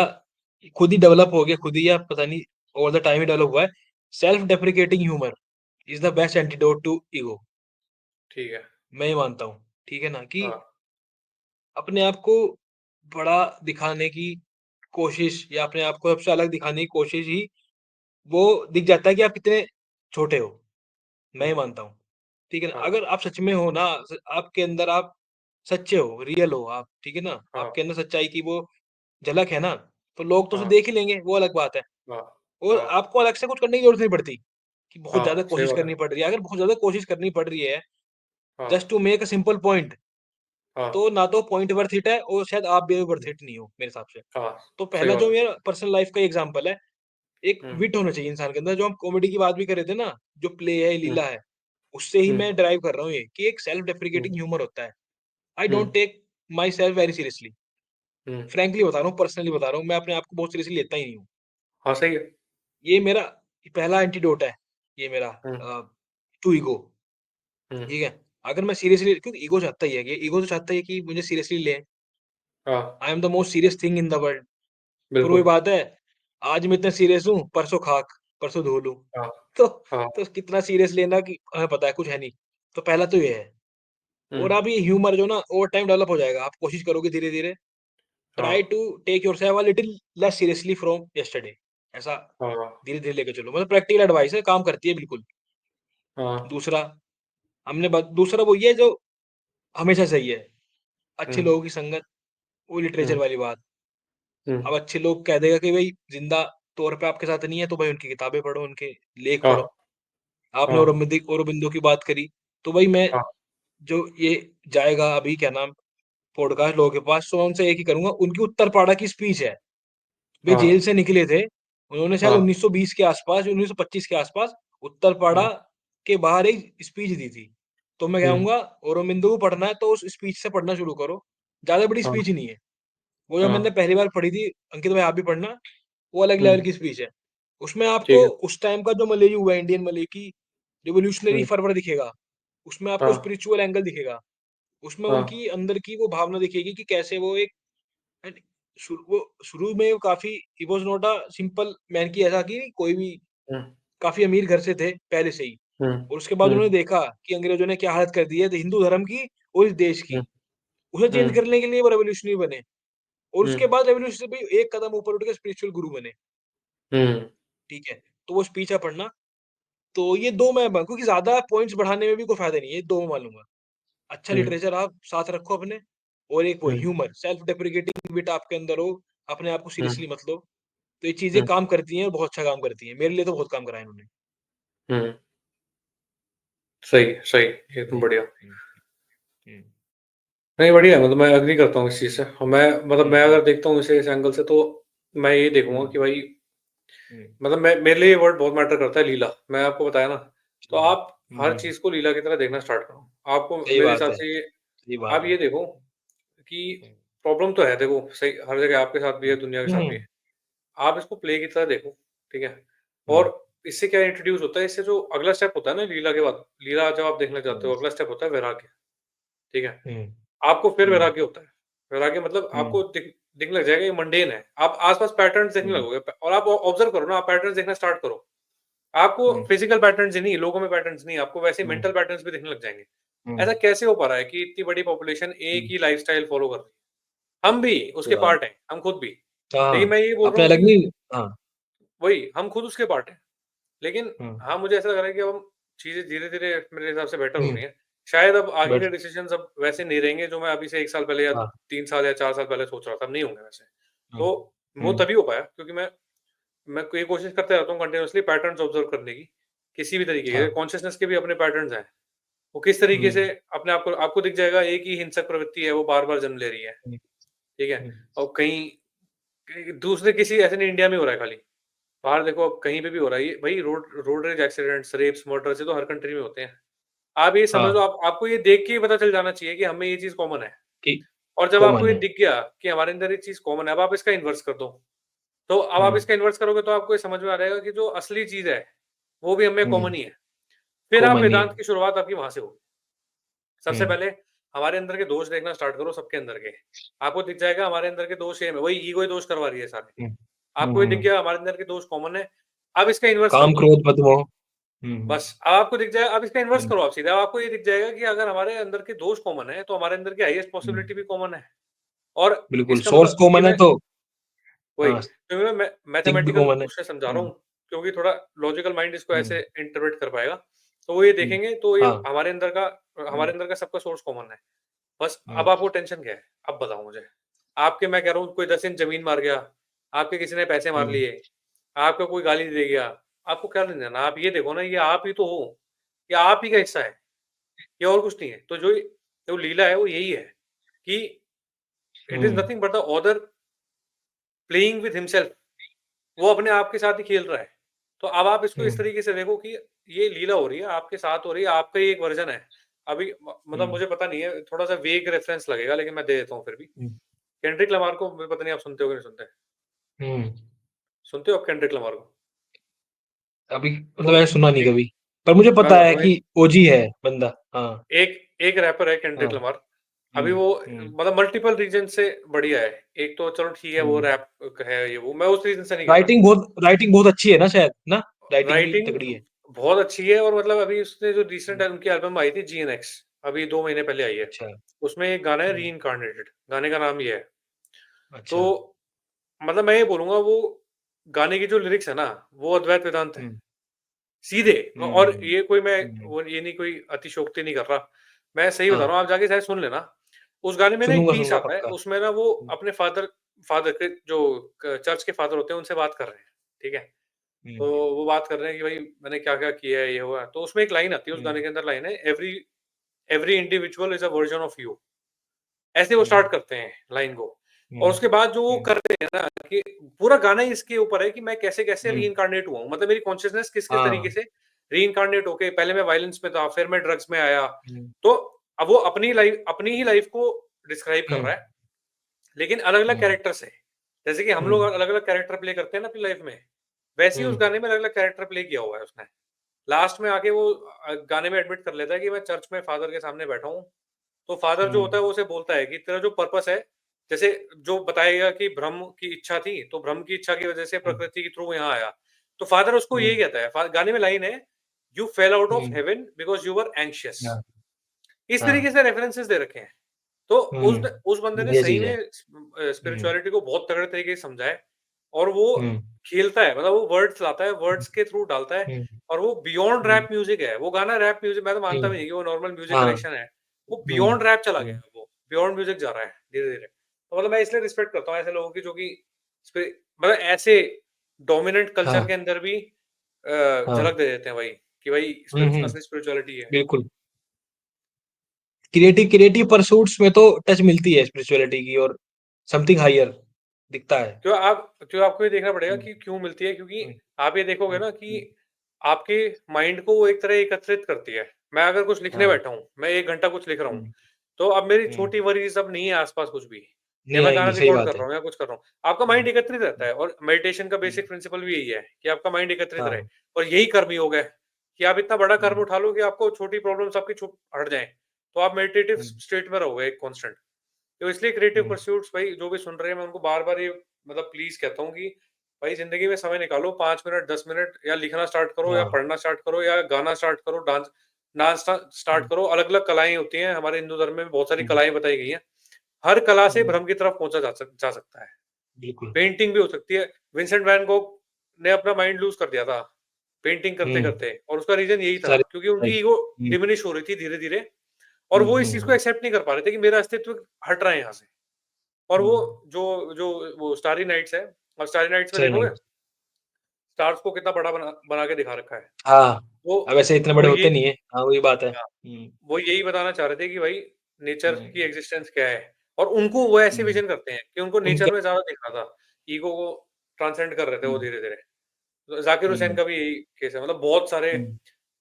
खुद ही डेवलप हो गया, खुद ही या पता नहीं ओवर द टाइम ही डेवलप हुआ है, self deprecating humour is the best antidote to ego. ठीक है। मैं ये मानता हूँ, ठीक है ना? कि हाँ, अपने आप को बड़ा दिखाने की कोशिश या अपने आप को सबसे अलग दिखाने की कोशिश ही वो दिख जाता है कि आप कितने छोटे हो। मैं ये हुँ, मानता हूँ, ठीक है ना? हाँ, अगर आप सच में हो ना, आपके अंदर आप सच्चे हो, रियल हो आप, ठीक है ना? हाँ, आपके अंदर सच्चाई की वो झलक है ना, तो लोग तो उसे हाँ, देख ही लेंगे, वो अलग बात है। हाँ, और हाँ, आपको अलग से कुछ करने की ज़रूरत नहीं पड़ती, कि बहुत ज़्यादा हाँ, सही कोशिश बात है। करनी पड़ रही है। अगर बहुत ज़्यादा कोशिश करनी पड़ रही है, हाँ, just to make a simple point, हाँ, तो ना तो पॉइंट वर्थ इट है और शायद आप भी वर्थ इट नहीं हो, मेरे हिसाब से। हाँ, तो सही पहला बात जो है। मेरा पर्सनल लाइफ़ का एग्ज़ाम्पल है, एक हुँ, विट होना चाहिए इंसान के अंदर, जो हम कॉमेडी की बात भी कर रहे थे ना, जो प्ले है, हुँ, लीला है, उससे ही हुँ, मैं डिराइव कर रहा हूँ ये, कि एक सेल्फ हुँ, डेप्रिकेटिंग ह्यूमर होता है। I hmm, don't take my self very seriously. Hmm, frankly बता रहा हूँ, पर्सनली बता रहा हूँ, मैं अपने आप को बहुत सीरियसली लेता ही नहीं हूँ। हाँ, सही है। ये मेरा पहला एंटीडोट है, ये मेरा हुँ, टू ईगो, हुँ, ठीक है? अगर मैं सीरियसली, क्योंकि ईगो चाहता ही है, कि ईगो तो चाहता है कि मुझे सीरियसली लें। हाँ, I am the most serious thing in the world. फिर वही बिल्कुल। बात है, आज मैं इतना सीरियस हूँ, परसों खाक, परसों धूल हूँ। हाँ, तो हाँ, कितना सीरियस लेना, कि हमें पता है कुछ है नहीं। तो पहला तो ये है। हुँ, और अब ये ह्यूमर जो ना ओवर टाइम डेवलप हो जाएगा। आप कोशिश करोगे धीरे-धीरे, हाँ, try to take yourself a little less seriously from yesterday. ऐसा हाँ, धीरे-धीरे लेके चलो। मतलब प्रैक्टिकल एडवाइस है, काम करती है बिल्कुल। हाँ, दूसरा, हमने दूसरा वो ये जो हमेशा सही है, अच्छे हुँ, लोगों की संगत, वो लिटरेचर हुँ, वाली बात। हुँ, अब अच्छे लोग कह देगा कि भाई जिंदा तौर पे आपके साथ नहीं है, तो भाई उनकी किताबें पढ़ो, उनके लेख हाँ, पढ़ो। आपने हाँ, औरोबिंदो की बात करी, तो भाई मैं हाँ, जो ये जाएगा अभी क्या नाम पॉडकास्ट लोगों के पास, तो मैं उनसे एक ही करूँगा, उनकी उत्तरपाड़ा की स्पीच है। वे हाँ, जेल से निकले थे, उन्होंने शायद हाँ, 1920 के आसपास, 1925 के आसपास उत्तरपाड़ा हुँ, के बाहर एक स्पीच दी थी। तो मैं हुँ, कहूँगा औरोबिंदो को पढ़ना है तो उस स्पीच से पढ़ना शुरू करो। ज़्यादा बड़ी हाँ, स्पीच नहीं है। वो जब मैंने हाँ, पहली बार पढ़ी थी, अंकित भाई आप भी पढ़ना, वो अलग हुँ, लेवल की स्पीच है। उसमें आपको ठीक है। उस टाइम का जो मलेरी हुआ है, इंडियन मलेरी की रिवॉल्यूशनरी हुँ, फर्वor दिखेगा। उसमें आपको हाँ, स्पिरिचुअल एंगल दिखेगा। उसमें हाँ, उनकी अंदर की वो भावना दिखेगी कि कैसे वो एक एंड वो शुरू में वो काफ़ी he was not a simple man कि ऐसा कि कोई भी हुँ, काफ़ी अमीर घर से थे पहले से ही। हुँ, और उसके बाद हुँ, उन्होंने देखा कि अंग्रेज़ों ने क्या हालत कर दी है हिंदू धर्म की और इस देश की। हुँ, उसे चेंज हुँ, करने के लिए वो रेवोल्यूशनरी बने और हुँ, उसके बाद रेवोल्यूशन से भी एक कदम ऊपर उठ के स्पिरिचुअल गुरु बने, हुँ, ठीक है? तो वो स्पीच आप पढ़ना। तो ये 2 मैं ब क्योंकि ज़्यादा पॉइंट्स बढ़ाने में भी कोई फ़ायदा नहीं है, ये 2 मैं मानूँगा। अच्छा हुँ, लिटरेचर आप साथ रखो अपने और एक वो हुँ, ह्यूमर, सेल्फ डेप्रिकेटिंग बिट आपके अंदर हो, अपने आप को हुँ, सीरियसली मत लो। तो ये चीज़ें हुँ, काम करती हैं और बहुत अच्छा काम करती हैं। मेरे लिए तो बहुत काम करा है इन्होंने। हुँ, सही, सही, एकदम हुँ, बढ़िया। हुँ, हुँ, नहीं, बढ़िया है, मतलब मैं एग्री करता हूँ इस चीज़ से और हुँ, मैं हुँ, अगर देखता हूँ इसे इस एंगल से तो मैं ये देखूँगा हुँ, कि भाई हुँ, मैं मेरे लिए ये वर्ड बहुत मैटर करता है लीला। मैं आपको बताया ना, तो हुँ, आप हुँ, हर हुँ। चीज़ को लीला की तरह देखना स्टार्ट करो। आपको सही मेरे बात हिसाब है, से सही बात आप है। ये देखो कि हुँ, प्रॉब्लम तो है देखो, सही हर जगह आपके साथ भी है, हुँ, दुनिया के साथ भी हुँ, है। आप इसको प्ले की तरह देखो, ठीक है? हुँ, और इससे क्या इंट्रोड्यूस होता है, इससे जो अगला स्टेप होता है ना लीला के बाद, लीला जब आप देखने जाते हुँ, हो, अगला स्टेप होता है वैराग्य, ठीक है? हुँ, आपको फिर हुँ, वैराग्य होता है। वैराग्य मतलब हुँ, आपको दिखने लग जाएगा ये मंडेन है। आप आस-पास पैटर्न्स देखने हुँ, लगोगे और आप ऑब्ज़र्व करो ना, आप पैटर्न्स देखना स्टार्ट करो। आपको हुँ, फिज़िकल पैटर्न्स ही नहीं, लोगों में पैटर्न्स नहीं, आपको वैसे हुँ, मेंटल पैटर्न्स भी दिखने लग जाएँगे। हुँ, ऐसा कैसे हो पा रहा है कि इतनी बड़ी पॉपुलेशन एक हुँ, ही लाइफ़स्टाइल फ़ॉलो कर रही है? हम भी उसके हाँ, पार्ट हैं, हम खुद भी। हाँ, लेकिन मैं ये बोल रहा अपने हूँ अलग कि नहीं हाँ, वही, हम खुद उसके पार्ट हैं। लेकिन हुँ, हाँ, मुझे ऐसा लग रहा है कि अब हम चीज़ें धीरे-धीरे मेरे हिसाब से बेटर हो हुँ, रही हैं। शायद अब आगे बट के डिसीज़न्स अब वैसे नहीं रहेंगे जो मैं अभी से 1 साल पहले या हाँ, 3 साल या 4 साल पहले सोच रहा था, अब नहीं होंगे वैसे। हुँ, तो वो हुँ, तभी हो पाया क्योंकि मैं ये कोशिश करते रहता हूँ कंटीन्यूअसली पैटर्न्स ऑब्ज़र्व करने की, किसी भी तरीके के। हाँ, कॉन्शसनेस के भी अपने पैटर्न्स हैं। वो किस तरीके हुँ, से अपने आपको दिख जाएगा एक ही हिंसक प्रवृत्ति है, वो बार-बार जन्म ले रही है, हुँ, ठीक है? हुँ, और कहीं कहीं दूसरे किसी ऐसे नहीं इंडिया में हो रहा है खाली। बाहर देखो अब कहीं पे भी हो रहा है ये भई road rage accidents, rapes, murders ये तो हर कंट्री में होते हैं। आप ये समझ लो हाँ, आपको ये देख के ही पता चल जाना चाहिए कि हमें ये चीज़ कॉमन है। कि और जब आपको कॉमन ये है। दिख गया कि हमारे अंदर ये चीज़ कॉमन है, अब आप इसका इन्वर्स कर दो। तो अब हुँ, आप इसका इन्वर्स करोगे तो आपको ये समझ में आ जाएगा कि जो असली चीज़ है, वो भी हमें हुँ, कॉमन ही है। फिर आप कॉमन ही वेदांत है। की शुरुआत आपकी वहाँ से होगी। हुँ, सबसे पहले हमारे अंदर के दोष देखना स्टार्ट करो सबके अंदर के। आपको दिख जाएगा हमारे अंदर के दोष सेम है, वही ईगो ही दोष करवा रही है सारे। हुँ, हुँ, आपको ये दिख हुँ, गया हमारे अंदर के दोष कॉमन है, अब इसका इन्वर्स कर काम, दो। क्रोध, मद, मोह। हुँ, हुँ, बस अब आपको दिख जाएगा अब इसका इन्वर्स हुँ, करो आप सीधे, अब आपको ये दिख जाएगा कि अगर हमारे अंदर के दोष कॉमन है, तो हमारे अंदर की हाईएस्ट हुँ, पॉसिबिलिटी भी कॉमन है। और बिल्कुल, इसका सोर्स मतलब ये कॉमन है मैं तो वही, हाँ, क्योंकि मैं सिंक भी मैथमेटिकल कॉमन है। उससे समझा रहा हुँ, हूँ, क्योंकि थोड़ा लॉजिकल माइंड इसको हुँ, ऐसे इंटरप्रेट कर पाएगा। तो वो ये हुँ, देखेंगे तो ये हाँ, हुँ, हमारे अंदर का सबका सोर्स कॉमन है। बस हुँ, अब आपको टेंशन क्या है? अब बताओ मुझे। आपके मैं कह रहा हूँ कोई 10 इंच ज़मीन मार गया, आपके किसी ने पैसे मार हुँ, लिए, आपको कोई गाली दे गया, आपको क्या लेना-देना? आप ये देखो ना ये आप ही तो हो, ये आप ही का हिस्सा है, ये और कुछ नहीं है। तो जो लीला है वो यही है कि it is hmm, nothing but the author playing with himself. वो अपने आप के साथ ही खेल रहा है। तो अब आप इसको हुँ, इस तरीके से देखो कि ये लीला हो रही है, आपके साथ हो रही है, आपका ही एक वर्ज़न है। अभी मतलब हुँ, मुझे पता नहीं है, थोड़ा-सा वेग रेफ़रेंस लगेगा लेकिन मैं दे देता हूँ फिर भी। हुँ, केंड्रिक लमार को मुझे पता नहीं आप सुनते हो कि नहीं सुनते? हुँ। सुनते हो आप केंड्रिक लमार को? अभी तो मतलब मैंने सुना नहीं एक कभी, पर मुझे मैं पता है बताता हूँ कि ओजी है बंदा। हाँ, एक एक रैपर है हाँ, केंड्रिक लमार। हुँ, अभी वो हुँ, मतलब मल्टीपल रीज़न से बढ़िया है। एक तो चलो ठीक है वो हुँ। रैप है ये वो, मैं उस रीज़न से नहीं कह रहा। राइटिंग बहुत अच्छी है ना शायद, ना? राइटिंग भी राइटिंग तगड़ी है। बहुत अच्छी है और मतलब अभी उसने जो रिसेंट हुँ, है उनकी एल्बम आई थी जीएनएक्स, अभी 2 महीने पहले आई है। अच्छा, उसमें एक गाना है हुँ, रीइन्कार्नेटेड, गाने का नाम ये है। तो अच्छा, मतलब मैं ये बोलूँगा वो गाने की जो लिरिक्स है ना, वो अद्वैत वेदांत है। हुँ, सीधे। और हुँ, ये कोई मैं हुँ, वो ये नहीं कोई अतिशयोक्ति नहीं कर रहा। मैं सही बता हाँ, रहा हूँ, आप जाके शायद सुन लेना। उस गाने में ना एक सुनूँगा, पीस सुनूँगा आता है, पक्का। उसमें ना वो हुँ, अपने फादर फादर के जो क चर्च के फादर होते हैं, उनसे बात कर रहे हैं, ठीक है? हुँ, तो वो बात कर रहे हैं कि भाई मैंने क्या-क्या किया है, ये हुआ है। तो उसमें एक लाइन आती है, उस हुँ, गाने के अंदर लाइन है, every every individual is a version of you. ऐसे वो हुँ, स्टार्ट करते हैं लाइन को। और हुँ, उसके बाद जो वो हुँ, कर रहे हैं ना कि पूरा गाना ही इसके ऊपर है कि मैं कैसे-कैसे हुँ, रीइन्कार्नेट हुआ हूँ। मतलब मेरी कॉन्शसनेस किस-किस तरीके हाँ, से रीइन्कार्नेट होके पहले मैं वायलेंस में था, फिर मैं ड्रग्स में आया। हुँ, तो अब वो अपनी ही लाइफ़ को डिस्क्राइब कर हुँ, रहा है, लेकिन अलग-अलग हुँ, कैरेक्टर से। जैसे कि हम हुँ, लोग अलग-अलग कैरेक्टर प्ले करते हैं ना अपनी लाइफ़ में, वैसे ही हुँ, उस गाने में अलग-अलग कैरेक्टर प्ले किया हुआ है उसने। लास्ट में आके वो गाने में एडमिट कर लेता है कि मैं चर्च में फादर के सामने बैठा हूँ। तो फादर जो होता हुँ, है वो उसे बोलता है कि तेरा जो पर्पस है, जैसे जो बताएगा कि ब्रह्म की इच्छा थी, तो ब्रह्म की इच्छा की वज़ह से हुँ, प्रकृति के थ्रू यहाँ आया। तो फादर उसको हुँ, यही कहता है, गाने में लाइन है, "you fell out of um, heaven because you were anxious." हाँ, इस हाँ, तरीके से रेफरेंसेस दे रखे हैं। तो हुँ, उस बंदे ने बढ़िया सही चीज़ है। में हुँ, स्पिरिचुअलिटी को बहुत तगड़े तरीके से समझा है और वो हुँ, खेलता है, मतलब वो वर्ड्स लाता है, वर्ड्स के थ्रू डालता है हुँ, और वो बियॉन्ड हुँ, रैप म्यूज़िक है। वो गाना रैप म्यूज़िक मैं तो मानता हुँ, भी नहीं कि वो नॉर्मल म्यूज़िक हाँ, करेक्शन है। वो हुँ, बियॉन्ड रैप चला गया हुँ, है वो, बियॉन्ड म्यूज़िक जा रहा है धीरे-धीरे। तो मतलब मैं इसलिए रिस्पेक्ट करता हूँ ऐसे लोगों की जो कि स्पि मतलब ऐसे डोमिनेंट कल्चर हाँ, के अंदर भी हाँ, झलक दे देते हैं भाई, कि भाई हुँ, हुँ, असली स्पिरिचुअलिटी है। बिल्कुल। क्रिएटिव क्रिएटिव परसूट्स में तो टच मिलती है स्पिरिचुअलिटी की और समथिंग हायर दिखता है। क्यों आपको ये देखना पड़ेगा हुँ, कि क्यों मिलती है, क्योंकि हुँ, आप ये देखोगे हुँ, ना हुँ, कि आपके माइंड को वो एक तरह एकत्रित करती है। मैं अगर कुछ लिखने हाँ, बैठा हूँ, मैं 1 घंटा कुछ लिख रहा हूँ, हुँ, तो अब मेरी हुँ, छोटी वरीज़ अब नहीं है आस-पास कुछ भी, या नहीं मैं गाना आएँगी, सही रिकॉर्ड बात कर है। रहा हूँ या कुछ कर रहा हूँ। आपका हुँ, माइंड एकत्रित रहता हुँ, है और मेडिटेशन का हुँ, बेसिक प्रिंसिपल भी यही है कि आपका माइंड एकत्रित रहे, हाँ, और यही कर्म योग है कि आप इतना बड़ा कर्म हुँ, उठा लो कि आपको छोटी प्रॉब्लम्स आपकी छुप हट जाएँ, तो आप मेडिटेटिव हुँ, स्टेट में रहोगे एक कांस्टेंट। तो इसलिए क्रिएटिव हुँ, परस्यूट्स भाई जो भी सुन रहे हैं, मैं उनको बार-बार ये मतलब प्लीज़ कहता हूँ कि भाई ज़िंदगी में समय निकालो, 5 मिनट, 10 मिनट, या लिखना स्टार्ट करो या हाँ, पढ़ना स्टार्ट करो या गाना स्टार्ट करो, डांस डांस स्टार्ट हुँ, करो। अलग-अलग कलाएँ होती हैं, हमारे हिंदू धर्म में भी बहुत सारी हुँ, कलाएँ बताई गई हैं। हर कला से हुँ, ब्रह्म की तरफ पहुँचा जा सकता है। बिल्कुल। पेंटिंग भी हो सकती है। विंसेंट वैन गॉग ने अपना माइंड लूज़ कर दिया था, पेंटिंग हुँ, करते-करते, और उसका रीज़न यही था सारी क्योंकि उनकी राइट। ईगो हुँ, डिमिनिश हो रही थी धीरे-धीरे, और हुँ, वो इस चीज़ को हुँ, एक्सेप्ट नहीं कर पा रहे थे कि मेरा अस्तित्व हट रहा है यहाँ से। और हुँ, वो जो जो वो स्टारी नाइट्स है, और स्टारी नाइट्स में सही देखोगे, नहीं। स्टार्स को कितना बड़ा बना बना के दिखा रखा है। हाँ, वो अब ऐसे इतने वो बड़े ये होते नहीं है। हाँ, वही बात है। हाँ, हुँ, वो यही बताना चाह रहे थे कि भाई नेचर हुँ, की एक्जिस्टेंस क्या है, और उनको वो ऐसे हुँ, विज़न करते हैं कि उनको उनके नेचर में ज़्यादा दिख रहा था। ईगो को ट्रांसेंड कर रहे थे वो हुँ, धीरे-धीरे। तो ज़ाकिर हुसैन हुँ, का भी यही केस है, मतलब बहुत सारे हुँ,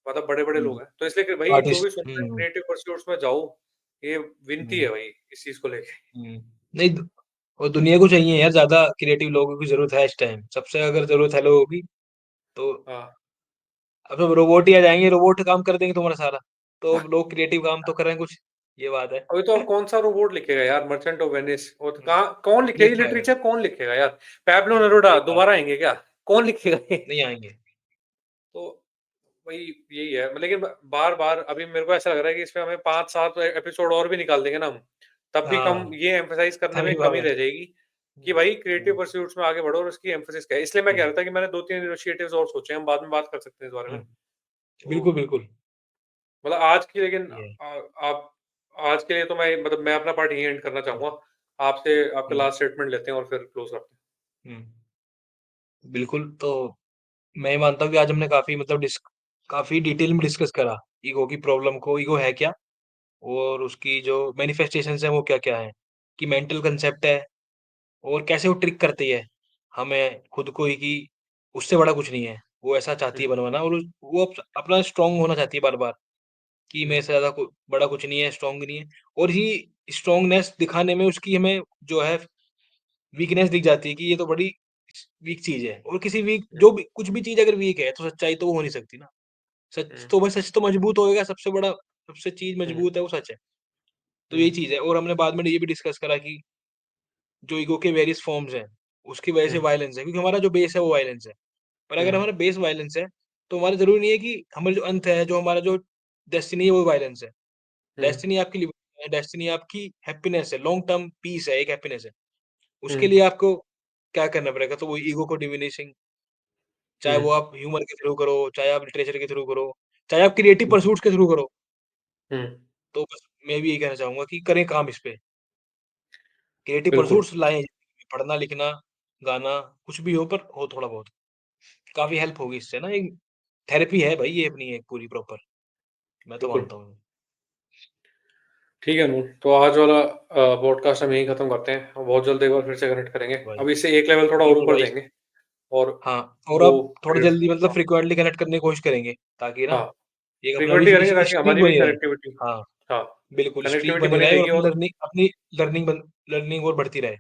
मतलब बड़े-बड़े हुँ, लोग हैं। तो इसलिए कि भाई जो आर्टिस्ट भी सुन रहे हैं हुँ, क्रिएटिव परस्यूट्स में जाओ, ये विनती है हुँ, भाई इस चीज़ को लेके। हुँ। नहीं द और दुनिया को चाहिए यार ज़्यादा क्रिएटिव लोगों की ज़रूरत है इस टाइम। सबसे अगर ज़रूरत है लोगों की, तो हाँ। अब तो रोबोट ही आ जाएँगे, रोबोट काम कर देंगे तुम्हारा सारा। तो लोग क्रिएटिव काम तो करें कुछ, ये बात है। अभी तो अब कौन-सा रोबोट लिखेगा यार, मर्चेंट ऑफ वेनिस, वो तो हुँ, कहाँ कौन लिखेगा, नहीं ये पाएगा, लिटरेचर कौन लिखेगा यार? पैब्लो नेरुडा सही बात दोबारा है, आएँगे क्या? कौन लिखेगा ये? नहीं आएँगे। तो वही यही है, लेकिन बार-बार अभी मेरे को ऐसा लग रहा है कि इसमें हमें 5-7 एपिसोड और भी निकाल देंगे ना हम, तब भी कम, हाँ, ये एम्फसाइज़ करने में तभी कमी बात रह जाएगी कि हुँ, भाई क्रिएटिव हुँ, परस्यूट्स में आगे बढ़ो और उसकी एम्फसिस क्या है। इसलिए मैं हुँ, कह रहा था कि मैंने 2-3 इनिशिएटिव्स और सोचे हैं, हम बाद में बात कर सकते हैं इस बारे में। हुँ। तो बिल्कुल, बिल्कुल। मतलब आज की, लेकिन ये आप आज के लिए तो मैं अपना पार्ट यहीं एंड करना हुँ, चाहूँगा। आपसे आपका हुँ, लास्ट स्टेटमेंट लेते हैं और फिर क्लोज़ करते हैं। हुँ। बिल्कुल, तो मैं ये मानता हूँ कि आज हमने काफ़ी मतलब काफ़ी डिटेल में डिस्कस करा, ईगो की प्रॉब्लम को, ईगो है क्या? और उसकी जो मैनिफेस्टेशंस हैं वो क्या-क्या हैं? कि मेंटल कांसेप्ट है और कैसे वो ट्रिक करती है, हमें खुद को ही कि उससे बड़ा कुछ नहीं है। वो ऐसा चाहती है हुँ, बनवाना और वो अपना स्ट्रॉन्ग होना चाहती है बार-बार कि हुँ, मेरे से ज़्यादा बड़ा कुछ नहीं है, स्ट्रॉन्ग नहीं है और ही स्ट्रॉन्गनेस दिखाने में उसकी हमें जो है वीकनेस दिख जाती है कि ये तो बड़ी वीक चीज़ है और किसी वीक हुँ, जो भी कुछ भी चीज़ अगर वीक है, तो सच्चाई तो वो हो नहीं सकती ना। हुँ, सच तो मजबूत होएगा, सबसे बड़ा सबसे चीज़ हुँ, मजबूत है वो सच है। तो हुँ, यही चीज़ है और हमने बाद में ये भी डिस्कस करा कि जो ईगो के वेरियस फॉर्म्स हैं, उसकी वजह से हुँ, वायलेंस है क्योंकि हमारा जो बेस है वो वायलेंस है। पर अगर हुँ, हमारा बेस वायलेंस है, तो हमारा ज़रूरी नहीं है कि हमारा जो अंत है, जो हमारा जो डेस्टिनी है वो वायलेंस है। हुँ, डेस्टिनी आपकी लिबर्टी है, डेस्टिनी आपकी हैप्पीनेस है, लॉन्ग टर्म पीस है, एक हैप्पीनेस है। हुँ, उसके लिए आपको क्या करना पड़ेगा? तो वो ईगो को डिमिनिशिंग चाहे हुँ, वो आप ह्यूमर के थ्रू करो, चाहे आप लिटरेचर के थ्रू करो, चाहे आप क्रिएटिव हुँ, परसूट्स के थ्रू करो। हुँ, तो बस मैं भी यही कहना चाहूँगा कि करें काम इस पे। क्रिएटिव बिल्कुल, परसूट्स लाएँ, पढ़ना, लिखना, गाना, कुछ भी हो पर हो थोड़ा बहुत। काफ़ी हेल्प होगी इससे ना, एक थेरेपी है भाई ये अपनी एक पूरी प्रॉपर, मैं तो बिल्कुल। मानता हूँ। ठीक है अनमोल, तो आज वाला पॉडकास्ट हम यहीं खत्म करते हैं। हम बहुत जल्द एक बार फिर से कनेक्ट करेंगे। भाई, अब इससे एक लेवल थोड़ा और बिल्कुल ऊपर भाई। जाएँगे और हाँ, और वो अब थोड़ा फिर जल्दी मतलब फ्रीक्वेंटली कनेक्ट करने की कोशिश करेंगे, ताकि ना हाँ, एक अपना भी फ्रीक्वेंटली करेंगे ताकि स्ट्रीक हमारी भी बनी रहे। कनेक्टिविटी हाँ, हाँ, बिल्कुल स्ट्रीक कनेक्टिविटी बनी बनी रहे और रहेगी अपनी और लर्निंग और बढ़ती रहे।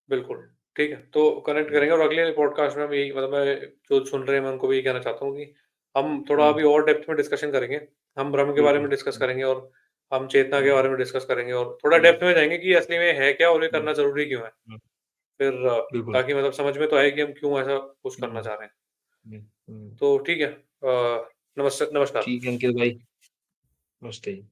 बिल्कुल, ठीक है। तो कनेक्ट हुँ, करेंगे और अगले पॉडकास्ट में हम यही मतलब मैं जो सुन रहे हैं, मैं उनको भी यही कहना चाहता हूँ कि हम थोड़ा हुँ, अभी और डेप्थ में डिस्कशन करेंगे। हम ब्रह्म के बारे बिल्कुल। में डिस्कस हुँ, करेंगे और हम चेतना के हुँ, बारे में डिस्कस करेंगे और थोड़ा हुँ, डेप्थ में जाएँगे कि असली में है क्या और ये हुँ, करना ज़रूरी क्यों है? हुँ, फिर बिल्कुल। ताकि मतलब समझ में तो आए कि हम क्यों ऐसा कुछ करना हुँ, चाह रहे हैं। हुँ, हुँ। तो ठीक है नमस्कार। ठीक है अंकित भाई, नमस्ते।